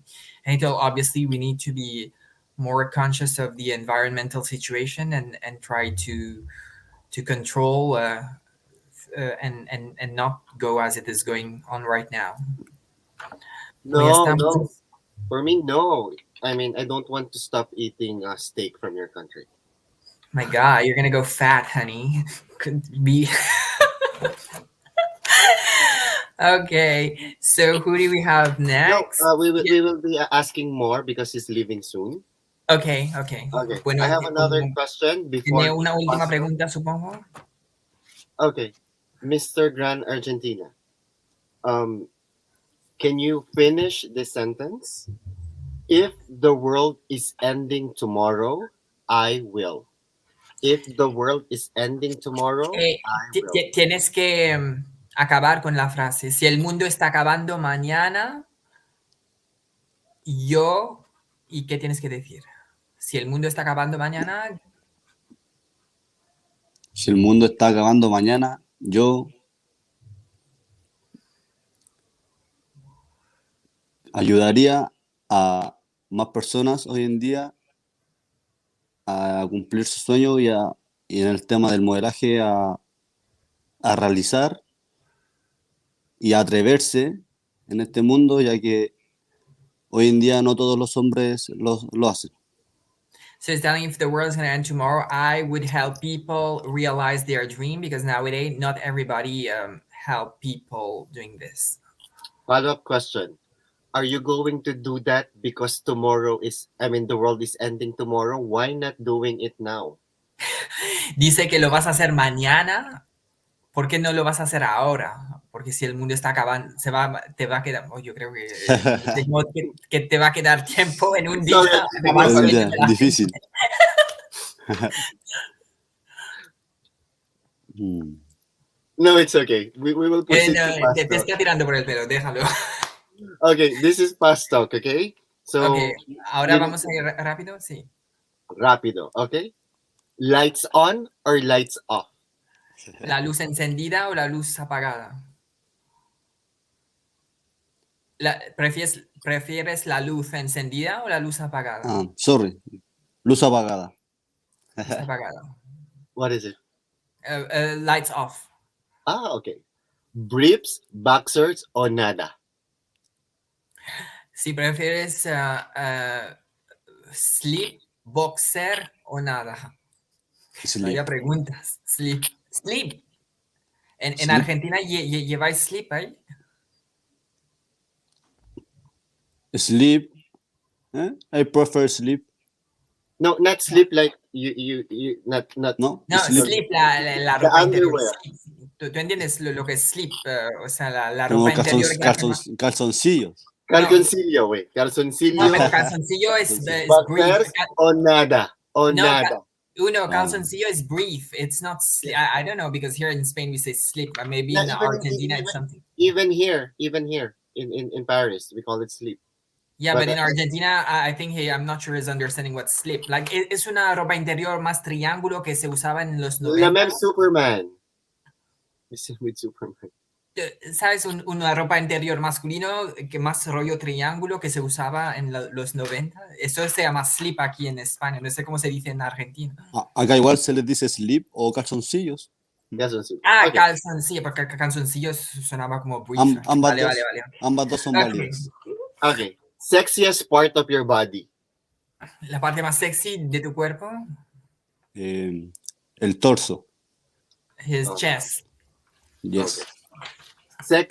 And he told, obviously we need to be more conscious of the environmental situation and try to control and not go as it is going on right now. No. For me, no. I mean, I don't want to stop eating steak from your country. My God, you're gonna go fat, honey. Could be. Okay, so who do we have next? No, we will be asking more because he's leaving soon. Okay. Bueno, I have another question before. ¿Tiene una última pregunta, supongo? Okay, Mr. Gran Argentina. Can you finish the sentence? If the world is ending tomorrow, I will. If the world is ending tomorrow, I will. Tienes que acabar con la frase. Si el mundo está acabando mañana, yo... ¿Y qué tienes que decir? Si el mundo está acabando mañana... Si el mundo está acabando mañana, yo ayudaría a más personas hoy en día a cumplir su sueño y en el tema del modelaje a realizar y a atreverse en este mundo, ya que hoy en día no todos los hombres lo hacen. So it's telling if the world is going to end tomorrow, I would help people realize their dream, because nowadays not everybody help people doing this. Follow-up question. Are you going to do that because the world is ending tomorrow? Why not doing it now? Dice que lo vas a hacer mañana. ¿Por qué no lo vas a hacer ahora? Porque si el mundo está acabando, te va a quedar... yo creo que te va a quedar tiempo en un día. Difícil. No, it's okay. We will proceed to te está tirando por el pelo, déjalo. Okay, this is fast talk, okay? So, okay. Ahora vamos a ir rápido, sí. Rápido, okay? Lights on or lights off? ¿La luz encendida o la luz apagada? ¿Prefieres la luz encendida o la luz apagada? Luz apagada. Luz apagada. What is it? Lights off. Okay. Briefs, boxers o nada? Si prefieres slip, boxer o nada. Vaya preguntas. Slip. En Argentina lleváis slip ahí. Sleep. I prefer sleep. No, not sleep like you not. No, sleep la ropa interior. ¿Tú entiendes lo que es sleep? O sea, la ropa interior. Calzoncillos. Calzoncillo, güey. Calzoncillo. No, pero calzoncillo es brief. O nada. Nada. Calzoncillo is brief. It's not sleep. I don't know, because here in Spain we say sleep. Maybe in Argentina it's something. Even here in Paris we call it sleep. Yeah, but in Argentina, I think I'm not sure is understanding what slip. Like, es una ropa interior más triángulo que se usaba en los 90. La même Superman. With Superman. ¿Sabes? Una ropa interior masculino que más rollo triángulo que se usaba en los 90. Eso se llama slip aquí en España. No sé cómo se dice en Argentina. Acá igual se les dice slip o calzoncillos. Okay. Calzoncillo, porque calzoncillos sonaba como brief. Ambas dos son válidas. Okay. Sexiest part of your body. La parte más sexy de tu cuerpo. El torso. His chest. Yes. Okay.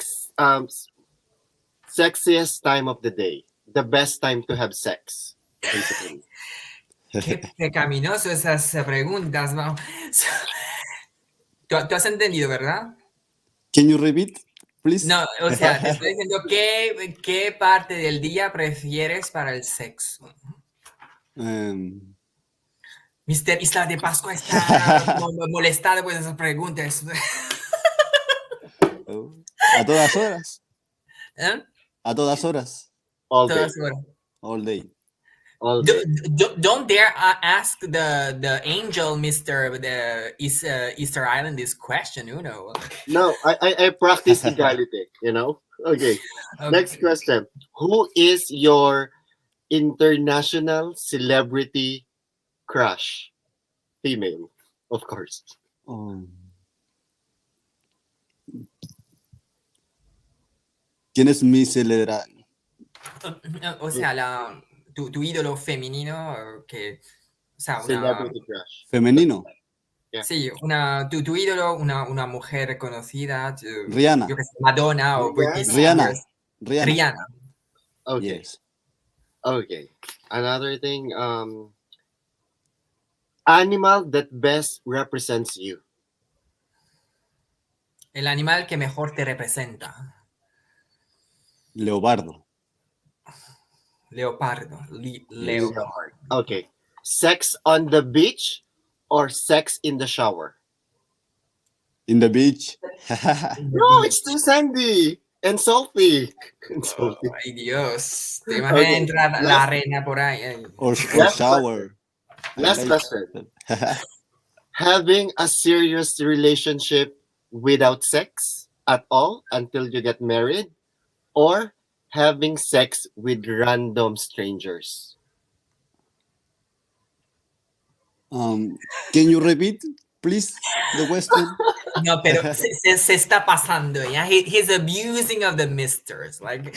Sexiest time of the day. The best time to have sex. Basically. Qué pecaminoso esas preguntas, ¿no? ¿Tú has entendido, verdad? Can you repeat, please? No, o sea, te estoy diciendo qué parte del día prefieres para el sexo. Mr. Isla de Pascua está molestado por esas preguntas. A todas horas. ¿Eh? A todas horas. All day. All day. Don't dare ask the angel, Easter Island, this question, No, I practice equality, Okay. Next question. Who is your international celebrity crush? Female, of course. ¿Quién es mi celebridad? O sea, tu ídolo femenino que... O sea, celebrity crush. ¿Femenino? Yeah. Sí, tu ídolo, una mujer conocida. Rihanna. Yo que sé, Madonna o Britney Spears. Rihanna. Okay. Yes. Okay. Another thing, animal that best represents you. El animal que mejor te representa. Leopardo. Leopardo. Okay. Sex on the beach or sex in the shower? In the beach. No, it's too sandy and salty. Ay, Dios. Te imaginas entrar la arena por ahí. Or shower. Last question. having a serious relationship without sex at all until you get married, or having sex with random strangers? Can you repeat, please, the question? No, pero se está pasando, ¿ya? He's abusing of the misters. Like,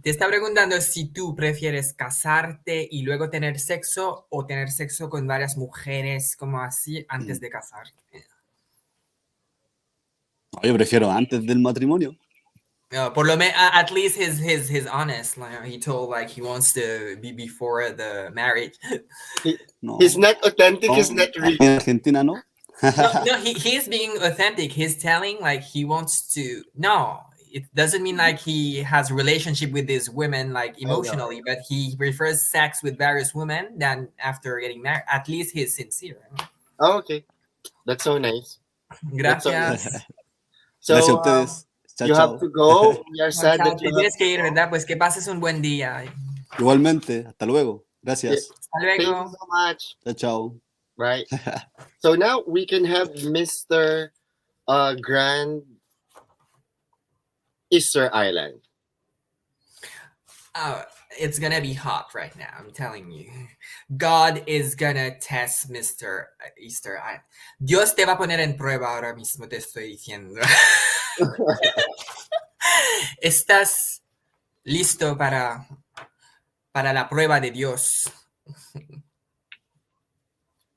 te está preguntando si tú prefieres casarte y luego tener sexo o tener sexo con varias mujeres como así antes de casarte. Yo prefiero antes del matrimonio. Por lo menos, at least his honest. Like, he told like he wants to be before the marriage. No. He's not authentic. He's not real. En Argentina no. No, he's being authentic. He's telling like he wants to. No, it doesn't mean like he has a relationship with these women like emotionally, but he prefers sex with various women than after getting married. At least he's sincere. Oh, okay, that's so nice. Gracias. So, Gracias a ustedes. Chao, you chao. have to go. We are sad Chao, that te you tienes que ir, ¿verdad? Pues que pases un buen día. Igualmente, hasta luego. Gracias. Hasta Thank you luego. so much. Chao, chao. Right. So now we can have Mr. Grand Easter Island. It's gonna be hot right now, I'm telling you. God is gonna test Mr. Easter Island. Dios te va a poner en prueba ahora mismo, te estoy diciendo. ¿Estás listo para la prueba de Dios?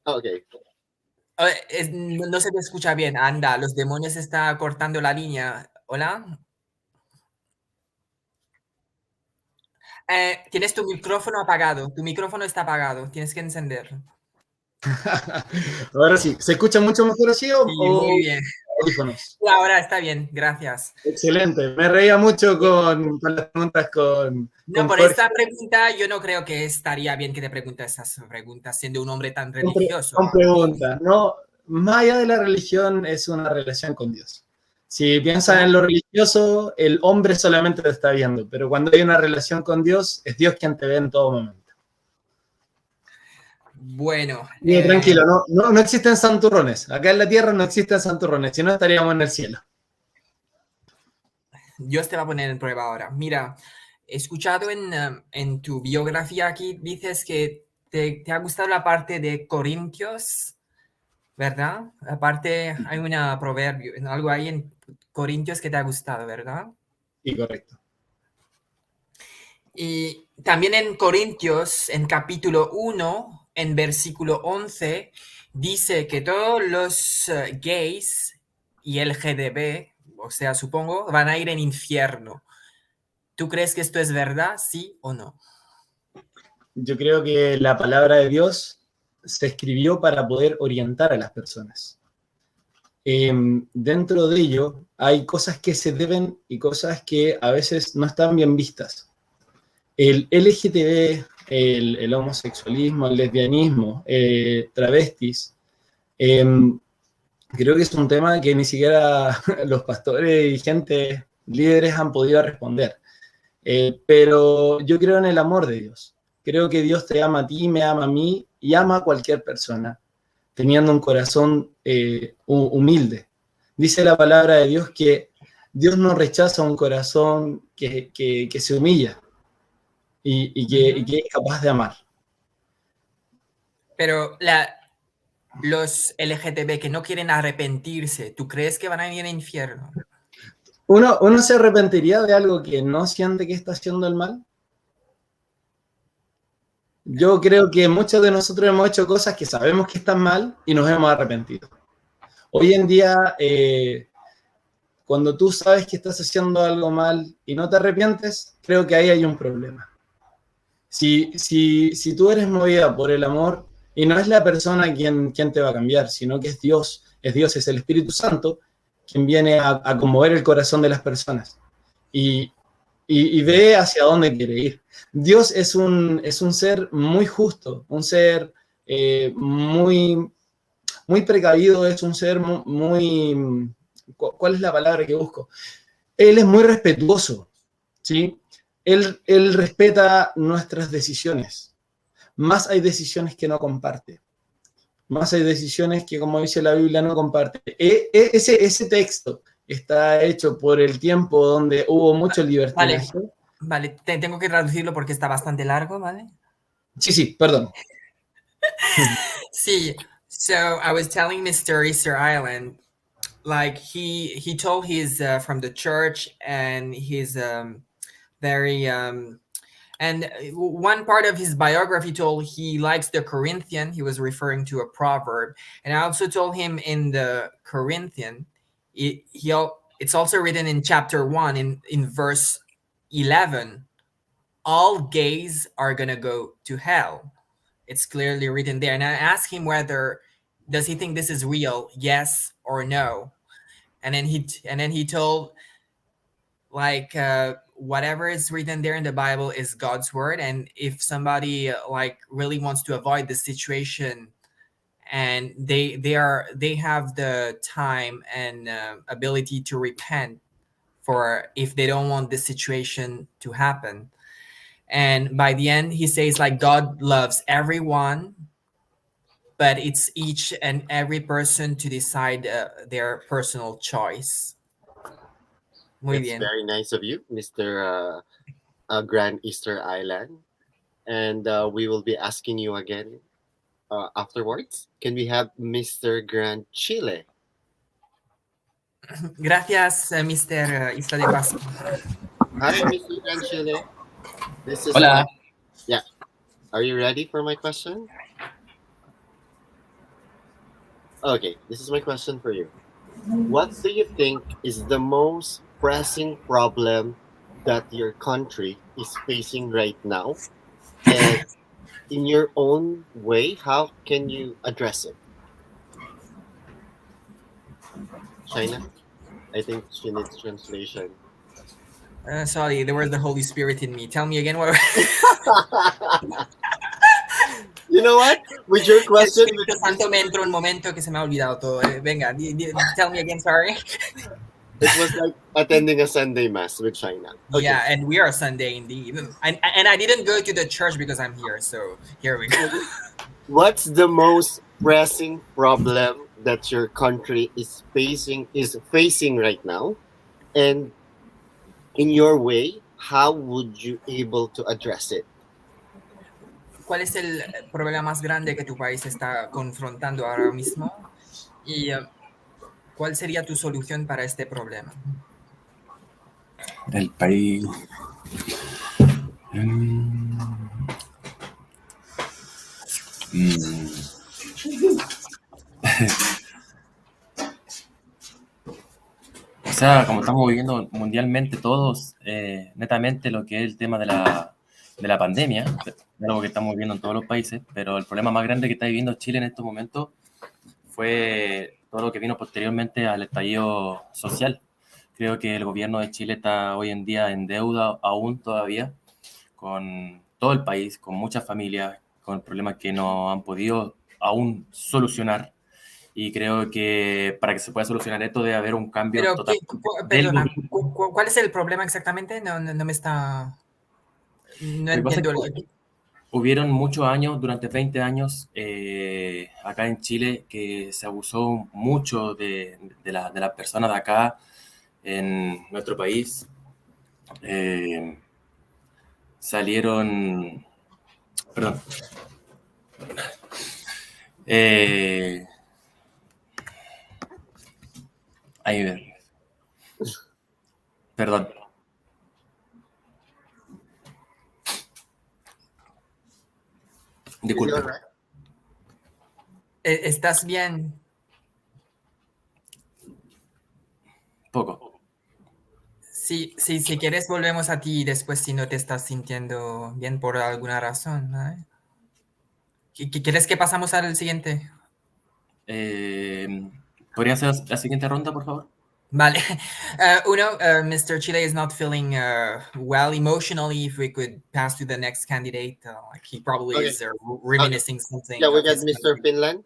Okay. No se te escucha bien, anda, los demonios están cortando la línea. ¿Hola? Tienes tu micrófono apagado, tu micrófono está apagado, tienes que encenderlo. Ahora sí, ¿se escucha mucho mejor así o? Sí, muy bien. Audífonos? Ahora está bien, gracias. Excelente, me reía mucho con las preguntas con No, por Jorge. esta pregunta yo no creo que estaría bien que te preguntes esas preguntas siendo un hombre tan Con religioso. pregunta, no, más allá de la religión es una relación con Dios. Si piensas en lo religioso, el hombre solamente te está viendo, pero cuando hay una relación con Dios, es Dios quien te ve en todo momento. Bueno. Tranquilo, no existen santurrones. Acá en la tierra no existen santurrones, si no estaríamos en el cielo. Dios te va a poner en prueba ahora. Mira, he escuchado en tu biografía aquí, dices que te ha gustado la parte de Corintios, ¿verdad? Aparte hay una proverbio, algo ahí en Corintios que te ha gustado, ¿verdad? Sí, correcto. Y también en Corintios, en capítulo 1, en versículo 11, dice que todos los gays y LGBT, o sea, supongo, van a ir en infierno. ¿Tú crees que esto es verdad, sí o no? Yo creo que la palabra de Dios se escribió para poder orientar a las personas. Dentro de ello hay cosas que se deben y cosas que a veces no están bien vistas. El LGTB, el homosexualismo, el lesbianismo, travestis, creo que es un tema que ni siquiera los pastores y gente líderes han podido responder. Pero yo creo en el amor de Dios. Creo que Dios te ama a ti, me ama a mí y ama a cualquier persona, teniendo un corazón humilde. Dice la palabra de Dios que Dios no rechaza un corazón que se humilla y que es capaz de amar. Pero los LGTB que no quieren arrepentirse, ¿tú crees que van a ir al infierno? ¿Uno se arrepentiría de algo que no siente que está haciendo el mal? Yo creo que muchos de nosotros hemos hecho cosas que sabemos que están mal y nos hemos arrepentido. Hoy en día, cuando tú sabes que estás haciendo algo mal y no te arrepientes, creo que ahí hay un problema. Si tú eres movida por el amor, y no es la persona quien te va a cambiar, sino que es Dios, es el Espíritu Santo, quien viene a conmover el corazón de las personas y ve hacia dónde quiere ir. Dios es un ser muy justo, un ser muy precavido, es un ser muy... ¿Cuál es la palabra que busco? Él es muy respetuoso, ¿sí? Él respeta nuestras decisiones, más hay decisiones que no comparte. más hay decisiones que, como dice la Biblia, no comparte. Ese texto está hecho por el tiempo donde hubo mucho libertinaje. Vale, tengo que traducirlo porque está bastante largo, ¿vale? Sí, perdón. See, so I was telling Mr. Easter Island, like he told he's from the church and he's very and one part of his biography told he likes the Corinthian. He was referring to a proverb, and I also told him in the Corinthian, it's also written in chapter 1 in verse 11. All gays are gonna go to hell. It's clearly written there. And I asked him does he think this is real, yes or no? And then he told, like, whatever is written there in the Bible is God's word. And if somebody like really wants to avoid the situation, and they have the time and ability to repent for if they don't want this situation to happen. And by the end, he says, like, God loves everyone, but it's each and every person to decide their personal choice. Muy That's bien. very nice of you, Mr. Grand Easter Island. And we will be asking you again afterwards. Can we have Mr. Grand Chile? Gracias, Mr. Isla de Pascua. Hi, Mr. Grand Chile. This is Hola. Yeah. Are you ready for my question? Okay, this is my question for you. What do you think is the most pressing problem that your country is facing right now? And in your own way, how can you address it? China? I think she needs translation. Sorry, there was the Holy Spirit in me. Tell me again what. You know what? With your question, Espíritu Santo me entró un momento que se me ha olvidado todo. Venga, tell me again. Sorry. It was like attending a Sunday mass with China. Okay. Yeah, and we are Sunday indeed. And I didn't go to the church because I'm here. So here we go. What's the most pressing problem that your country is facing right now? And in your way, how would you able to address it? ¿Cuál es el problema más grande que tu país está confrontando ahora mismo? ¿Y cuál sería tu solución para este problema? El país... O sea, como estamos viviendo mundialmente todos, netamente lo que es el tema de la pandemia, es algo que estamos viviendo en todos los países, pero el problema más grande que está viviendo Chile en estos momentos fue todo lo que vino posteriormente al estallido social. Creo que el gobierno de Chile está hoy en día en deuda aún todavía con todo el país, con muchas familias, con problemas que no han podido aún solucionar. Y creo que para que se pueda solucionar esto debe haber un cambio Pero, total. perdona, ¿cuál es el problema exactamente? No me está... No entiendo. Hubieron muchos años, durante 20 años, acá en Chile, que se abusó mucho de las personas de acá, en nuestro país. Salieron... Perdón. Ahí, perdón. Disculpe. ¿Estás bien? Poco. Sí, si quieres volvemos a ti después si no te estás sintiendo bien por alguna razón, ¿no? ¿Quieres que pasamos al siguiente? ¿Podría hacer la siguiente ronda, por favor? Vale. Mr. Chile is not feeling well emotionally. If we could pass to the next candidate, like he probably is reminiscing something. Yeah, we got Mr. Finland.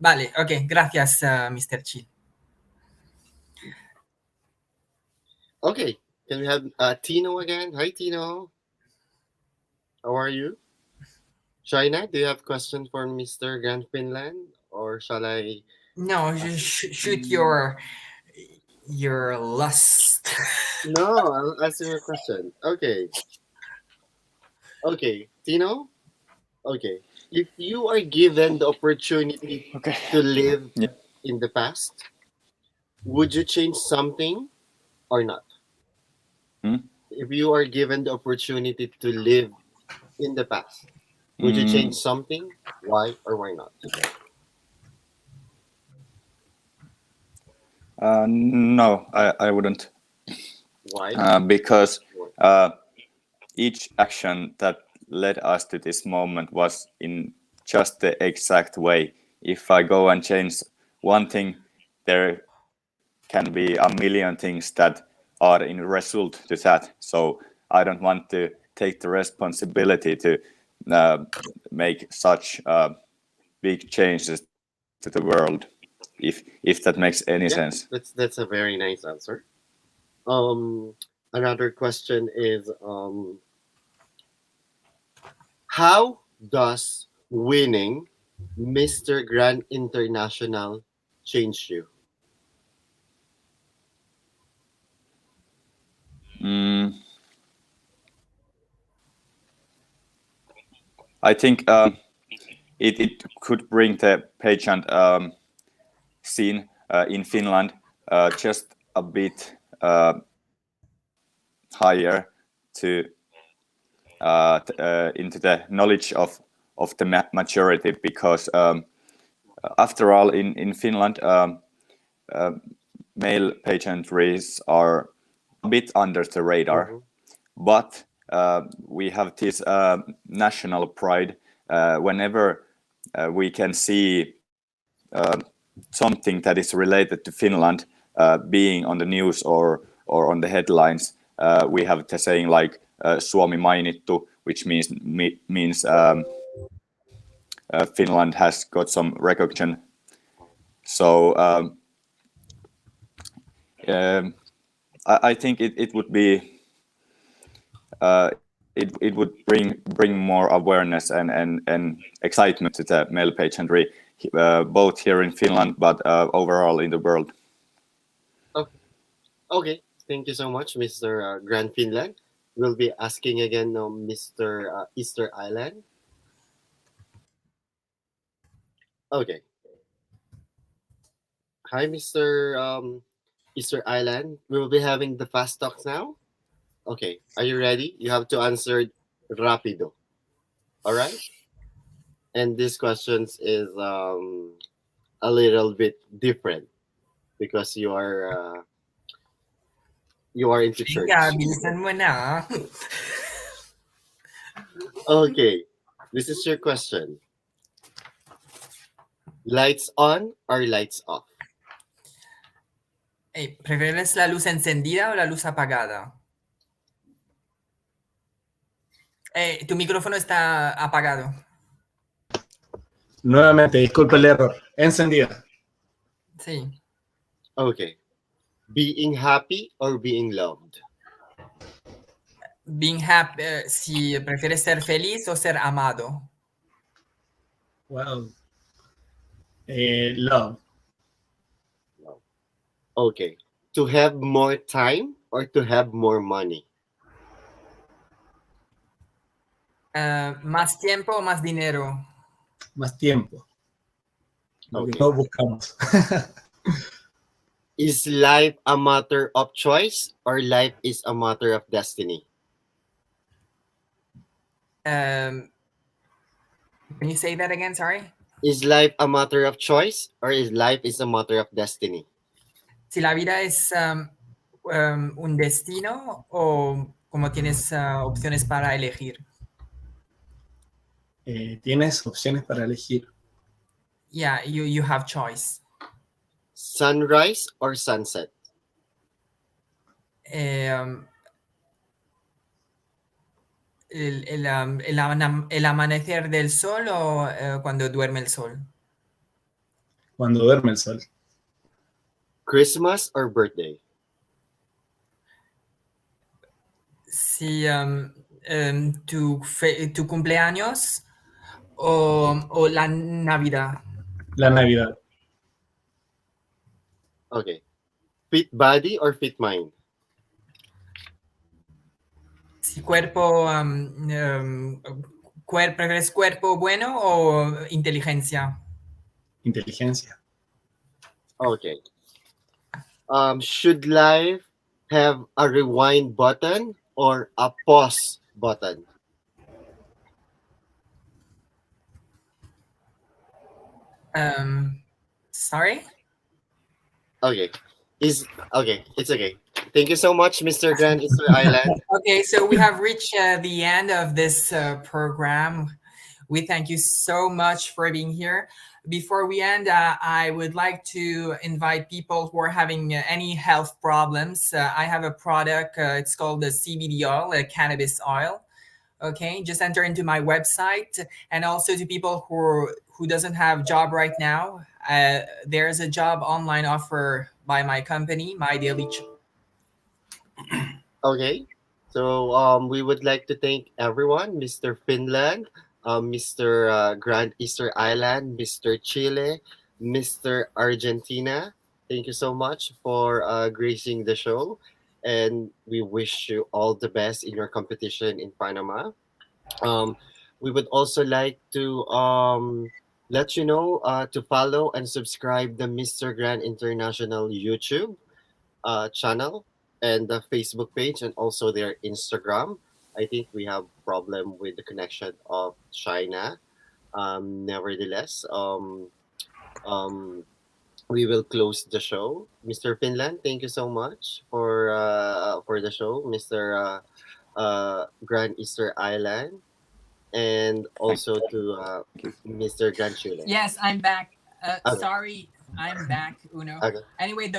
Vale, okay. Gracias, Mr. Chile. Okay, can we have Tino again? Hi, Tino. How are you? China, do you have questions for Mr. Grand Finland? or shall I? No, just shoot your lust. No, I'll ask you a question. Okay. Okay, Tino? Okay. If you are given the opportunity to live in the past, would you change something or not? If you are given the opportunity to live in the past, would you change something? Why or why not? No, I wouldn't. Why? Because each action that led us to this moment was in just the exact way. If I go and change one thing, there can be a million things that are in result to that. So I don't want to take the responsibility to make such big changes to the world, if that makes any sense. That's a very nice answer. Another question is, how does winning Mr. Grand International change you? I think it could bring the pageant scene in Finland just a bit higher to into the knowledge of the majority, because after all, in Finland, male pageantries are a bit under the radar, but we have this national pride whenever we can see something that is related to Finland being on the news or on the headlines. We have the saying like "Suomi mainittu," which means Finland has got some recognition. So I think it would be it would bring more awareness and excitement to the male pageantry, both here in Finland but overall in the world. Okay, thank you so much, Mr. Grand Finland. We'll be asking again Mr. Easter Island. Okay. Hi, Mr. Easter Island. We will be having the fast talks now. Okay, are you ready? You have to answer rapido. All right? And this questions is a little bit different because you are into church. Bilisan mo na. Okay, this is your question. Lights on or lights off? ¿Prefieres la luz encendida o la luz apagada? Tu micrófono está apagado. Nuevamente, disculpe el error. Encendida. Sí. Okay. Being happy or being loved? Being happy, si prefieres ser feliz o ser amado. Well, love. Okay. To have more time or to have more money? ¿Más tiempo o más dinero? Más tiempo. Lo que Okay. todos buscamos. Is life a matter of choice or life is a matter of destiny? Can you say that again? Sorry. Is life a matter of choice or is life is a matter of destiny? Si la vida es un destino o como tienes opciones para elegir. Tienes opciones para elegir. Yeah, you have choice. Sunrise or sunset? El amanecer del sol o cuando duerme el sol? Cuando duerme el sol. Christmas or birthday? Si tu cumpleaños o la Navidad. La Navidad. Okay. Fit body or fit mind? Si ¿prefieres cuerpo bueno o inteligencia? Inteligencia. Okay. Should life have a rewind button or a pause button? Sorry? Okay. It's okay. Thank you so much, Mr. Grand Easter Island. Okay, so we have reached the end of this program. We thank you so much for being here. Before we end, I would like to invite people who are having any health problems. I have a product, it's called the CBD oil, cannabis oil. Okay, just enter into my website. And also to people who doesn't have job right now, there's a job online offer by my company, My Daily. Okay, so we would like to thank everyone, Mr. Finland, Mr. Grand Easter Island, Mr. Chile, Mr. Argentina. Thank you so much for gracing the show, and we wish you all the best in your competition in Panama. We would also like to let you know to follow and subscribe the Mr. Grand International YouTube channel and the Facebook page, and also their Instagram. I think we have problem with the connection of China. Nevertheless, we will close the show. Mr. Finland, thank you so much for the show, Mr. Grand Easter Island, and also to Mr. Grand Chile. Yes, I'm back. Okay. Sorry, I'm back, Uno. Okay. Anyway,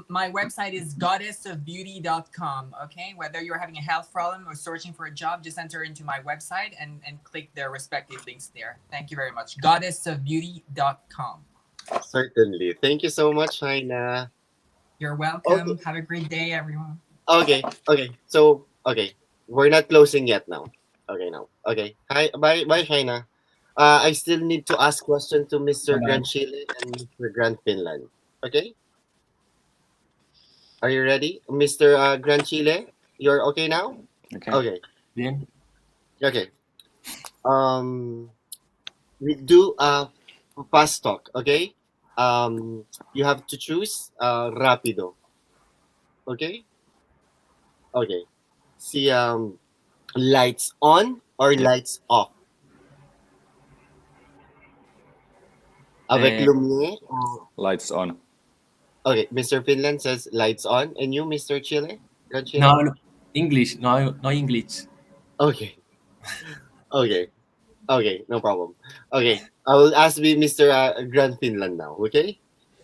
my website is 𝗏𝗏𝗏𝗏.com. Okay, whether you're having a health problem or searching for a job, just enter into my website and click the respective links there. Thank you very much. 𝗏𝗏𝗏𝗏𝗏.com. Certainly. Thank you so much, Haina. You're welcome. Okay. Have a great day, everyone. Okay. So, we're not closing yet now. Okay. Hi, bye, Haina. I still need to ask questions to Mr. Grand Chile and Mr. Grand Finland. Okay? Are you ready? Mr. Grand Chile, you're okay now? Okay. Bien. Okay. We do fast talk, okay? You have to choose rápido. Okay? Okay. See, lights on or lights off? Avec lumière. Lights on. Okay, Mr. Finland says lights on. And you, Mr. Chile? Chile? No, English. No English. Okay. Okay, no problem. Okay, I will ask Mr. Grand Finland now, okay?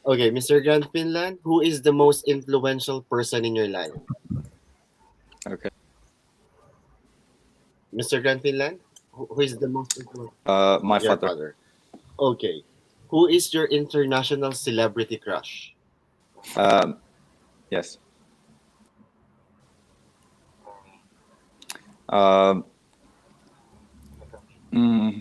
Okay, Mr. Grand Finland, who is the most influential person in your life? Okay. Mr. Grand Finland, who is the most influential? My Your father. Okay. Who is your international celebrity crush? Yes.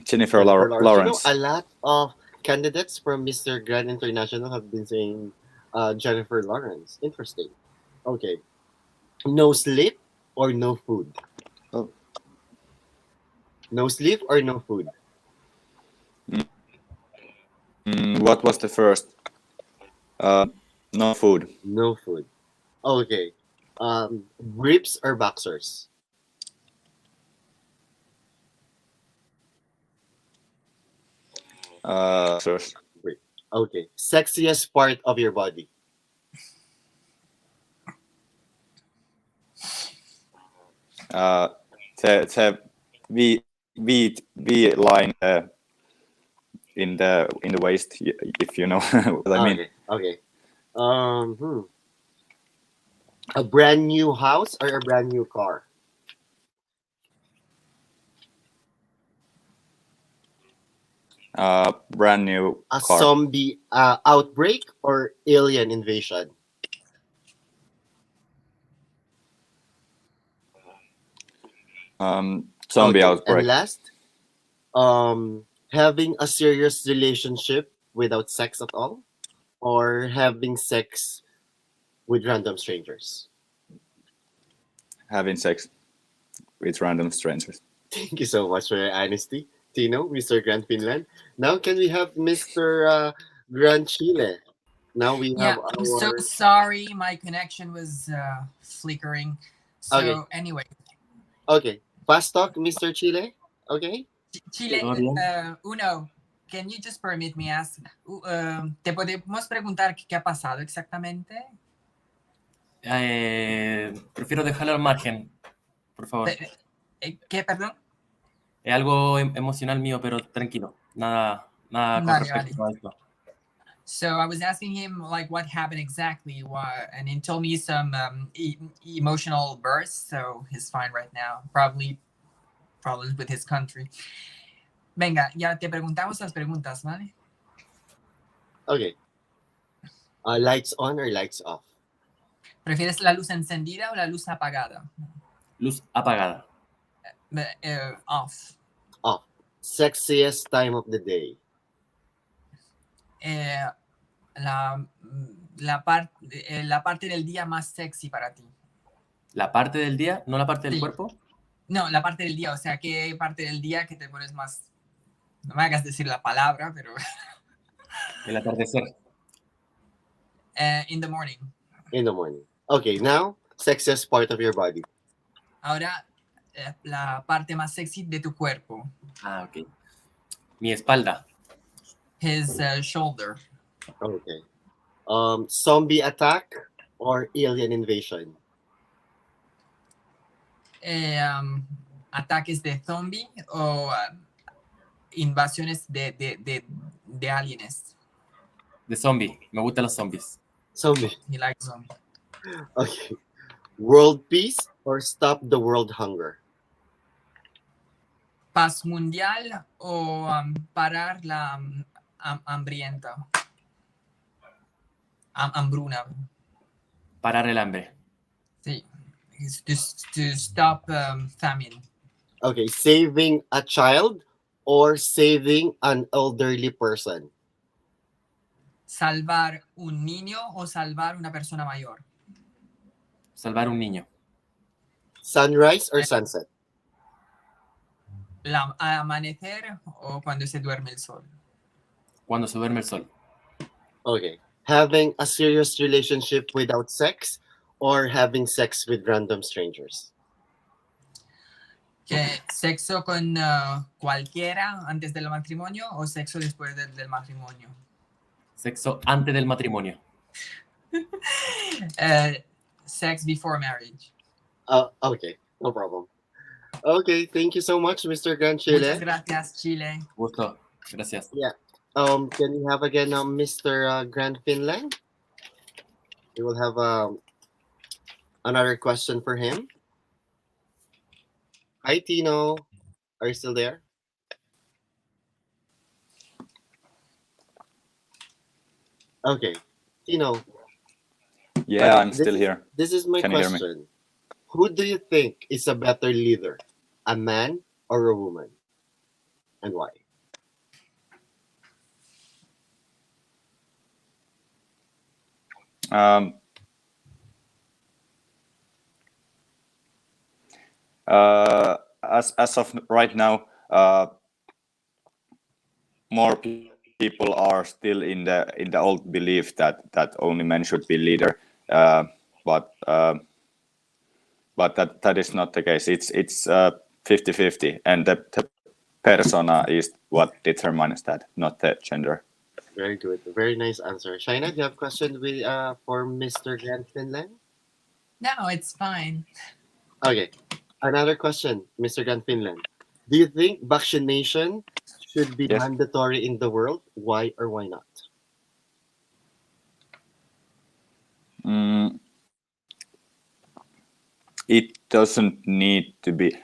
Jennifer Lawrence. You know, a lot of candidates from Mr. Grand International have been saying Jennifer Lawrence. Interesting. Okay. No sleep or no food? Oh. No sleep or no food? What was the first? No food. No food. Okay. Briefs or boxers? Boxers. Okay. Sexiest part of your body? The V line in the waist, if you know what I mean. Okay. A brand new house or a brand new car? Brand new A car. zombie outbreak or alien invasion? Zombie Okay, outbreak. And last, having a serious relationship without sex at all, or having sex with random strangers? Having sex with random strangers. Thank you so much for your honesty, Tino, Mr. Grand Finland. Now, can we have Mr. Grand Chile? Now we have I'm so sorry, my connection was flickering. So Okay. anyway, Okay, fast talk, Mr. Chile. Okay. Chile, Uno, can you just permit me ask? ¿Te podemos preguntar qué ha pasado exactamente? Prefiero dejarlo al margen, por favor. ¿Qué, perdón? Es algo emocional mío, pero tranquilo. Nada con respecto a esto. So I was asking him like what happened exactly, and he told me some emotional bursts. So he's fine right now. Probably problems with his country. Venga, ya te preguntamos las preguntas, ¿vale? Okay. Lights on or lights off? ¿Prefieres la luz encendida o la luz apagada? Luz apagada. Off. Off. Sexiest time of the day? La parte del día más sexy para ti. ¿La parte del día? ¿No la parte del cuerpo? No, la parte del día. O sea, ¿qué parte del día que te pones más? No me hagas decir la palabra, pero... El atardecer. In the morning. In the morning. Okay, now, sexiest part of your body? Ahora, la parte más sexy de tu cuerpo. Ok. Mi espalda. His shoulder. Okay. Zombie attack or alien invasion? Ataques de zombie o invasiones de aliens. De zombie. Me gustan los zombies. Zombie. He likes zombie. Okay. World peace or stop the world hunger? Paz mundial o parar la hambrienta. Hambruna. Parar el hambre. Sí. To stop famine. Okay, saving a child or saving an elderly person? Salvar un niño o salvar una persona mayor. Salvar un niño. Sunrise or sunset? Amanecer o cuando se duerme el sol. Cuando se duerme el sol. Okay. Having a serious relationship without sex or having sex with random strangers? ¿Sexo con cualquiera antes del matrimonio o sexo después del matrimonio? Sexo antes del matrimonio. Sex before marriage. Okay, no problem. Okay, thank you so much, Mr. Grand Chile. Muchas gracias, Chile. Gusto. Gracias. Yeah. Can we have again Mr. Grand Finland? We will have another question for him. Hi, Tino. Are you still there? Okay, Tino. Yeah, I'm still here. This is my question. Who do you think is a better leader, a man or a woman, and why? As of right now, more people are still in the old belief that only men should be leader, but that is not the case. It's 50-50, and the persona is what determines that, not the gender. Very good. Very nice answer. Shaina, do you have a question for Mr. Grand Finland? No, it's fine. Okay. Another question, Mr. Grand Finland. Do you think vaccination should be mandatory in the world? Why or why not? It doesn't need to be.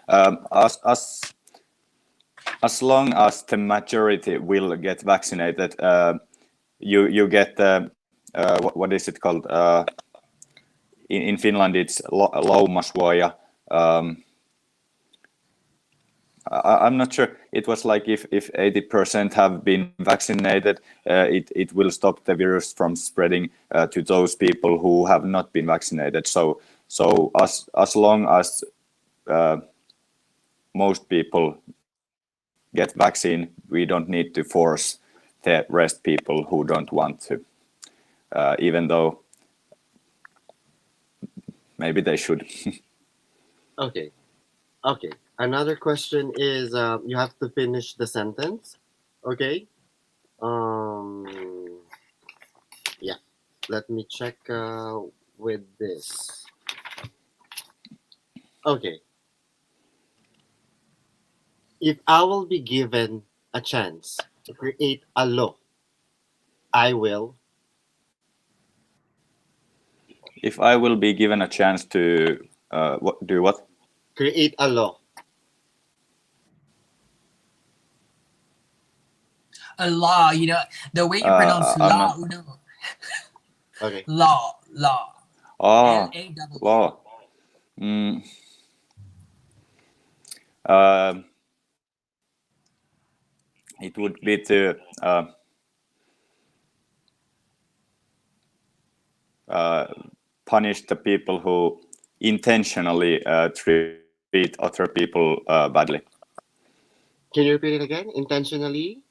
As long as the majority will get vaccinated, you get what is it called? In Finland, it's 𝗪𝗏𝗪𝗏. I'm not sure. It was like if 80% have been vaccinated, it will stop the virus from spreading to those people who have not been vaccinated. So as long as most people get vaccine, we don't need to force the rest people who don't want to, even though maybe they should. Okay. Another question is you have to finish the sentence. Okay. Yeah. Let me check with this. Okay. If I will be given a chance to create a law, I will. If I will be given a chance to do what? Create a law. A law, the way you pronounce law. Okay. Law. Oh, law. It would be to punish the people who intentionally treat other people badly. Can you repeat it again? Intentionally?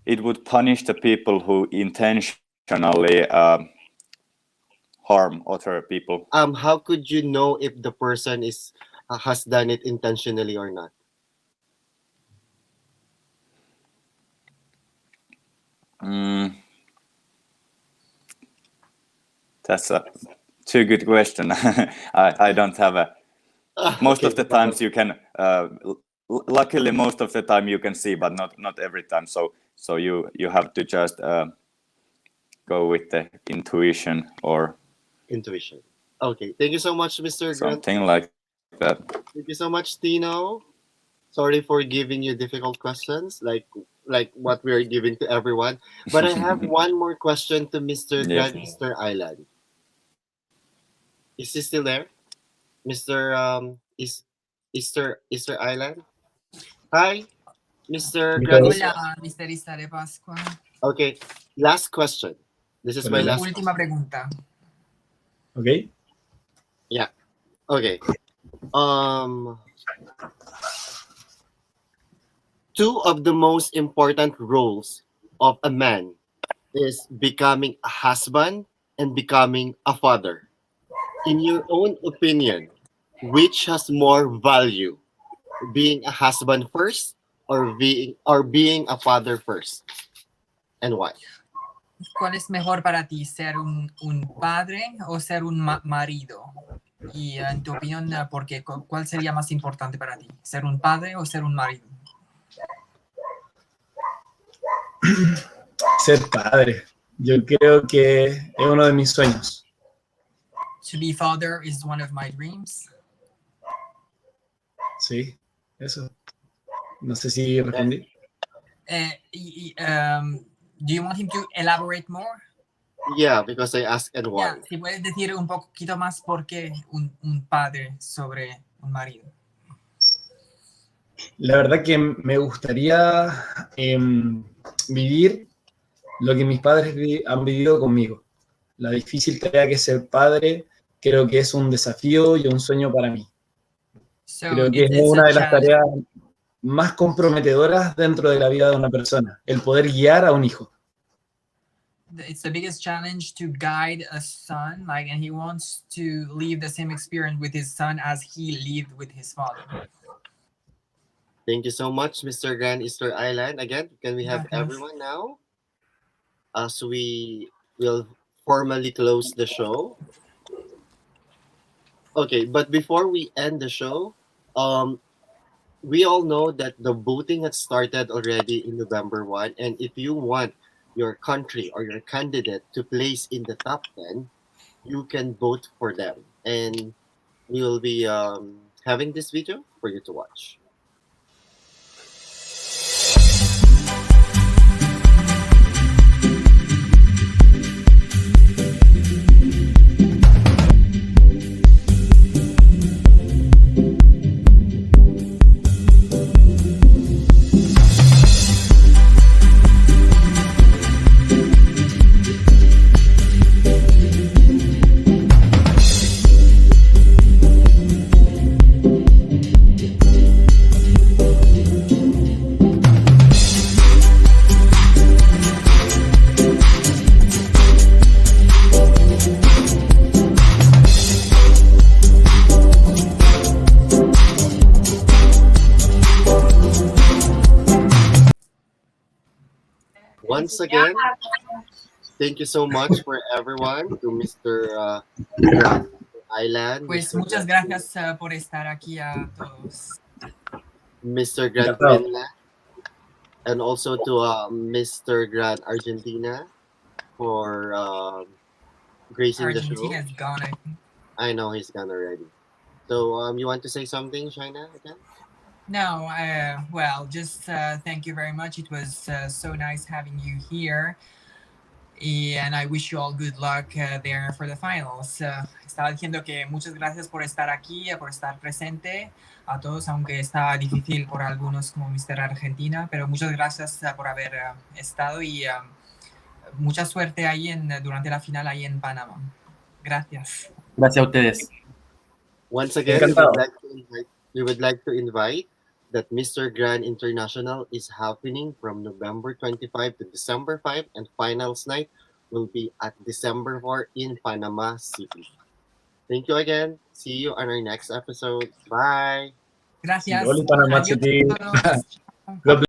It would punish the people who intentionally harm other people. How could you know if the person has done it intentionally or not? That's a too good question. I don't have a. Most of the times you can. Luckily, most of the time you can see, but not every time. So you have to just go with the intuition or. Intuition. Okay. Thank you so much, Mr. Grant. Something like that. Thank you so much, Tino. Sorry for giving you difficult questions, like what we are giving to everyone. But I have one more question to Mr. Yes. Grant 𝗏𝗏. Is he still there? Mr. 𝗏𝗏? Hi, Mr. Grant. Hola, Mr. 𝗏𝗏. Okay, last question. This is my last Última pregunta. Okay. Yeah. Okay. Two of the most important roles of a man is becoming a husband and becoming a father. In your own opinion, which has more value? Being a husband first or being a father first? And why? ¿Cuál es mejor para ti, ser un padre o ser un marido? Y en tu opinión, ¿por qué? ¿Cuál sería más importante para ti? ¿Ser un padre o ser un marido? Ser padre. Yo creo que es uno de mis sueños. To be father is one of my dreams. Sí, eso. No sé si respondí. Do you want him to elaborate more? Yeah, because I asked and why. Yeah, si puedes decir un poquito más por qué un padre sobre un marido. La verdad que me gustaría vivir lo que mis padres han vivido conmigo. La difícil tarea que es ser padre, creo que es un desafío y un sueño para mí. Creo que es una de las tareas más comprometedoras dentro de la vida de una persona, el poder guiar a un hijo. It's the biggest challenge to guide a son, and he wants to live the same experience with his son as he lived with his father. Thank you so much, Mr. Grant 𝗏𝗏. Again, can we have everyone now? As we will formally close the show. Okay, but before we end the show, we all know that the voting has started already in November 1. And if you want your country or your candidate to place in the top 10, you can vote for them. And we will be having this video for you to watch. once again, thank you so much for everyone, to Mr. Grant Island, Pues Mr. muchas Grant, gracias por estar aquí a todos. Mr. Grant Finland, and also to Mr. Grant Argentina for gracing Argentina the show. is gone, I think. I know he's gone already. So you want to say something, Shaina, again? No, well, just thank you very much. It was so nice having you here. And I wish you all good luck there for the finals. Estaba diciendo que muchas gracias por estar aquí, por estar presente a todos, aunque está difícil por algunos como Mr. Argentina, pero muchas gracias por haber estado y mucha suerte ahí durante la final ahí en Panamá. Gracias. Gracias a ustedes. Once again, we would like to invite that Mr. Grand International is happening from November 25 to December 5, and finals night will be at December 4 in Panama City. Thank you again. See you on our next episode. Bye. Gracias. Panama City. God bless.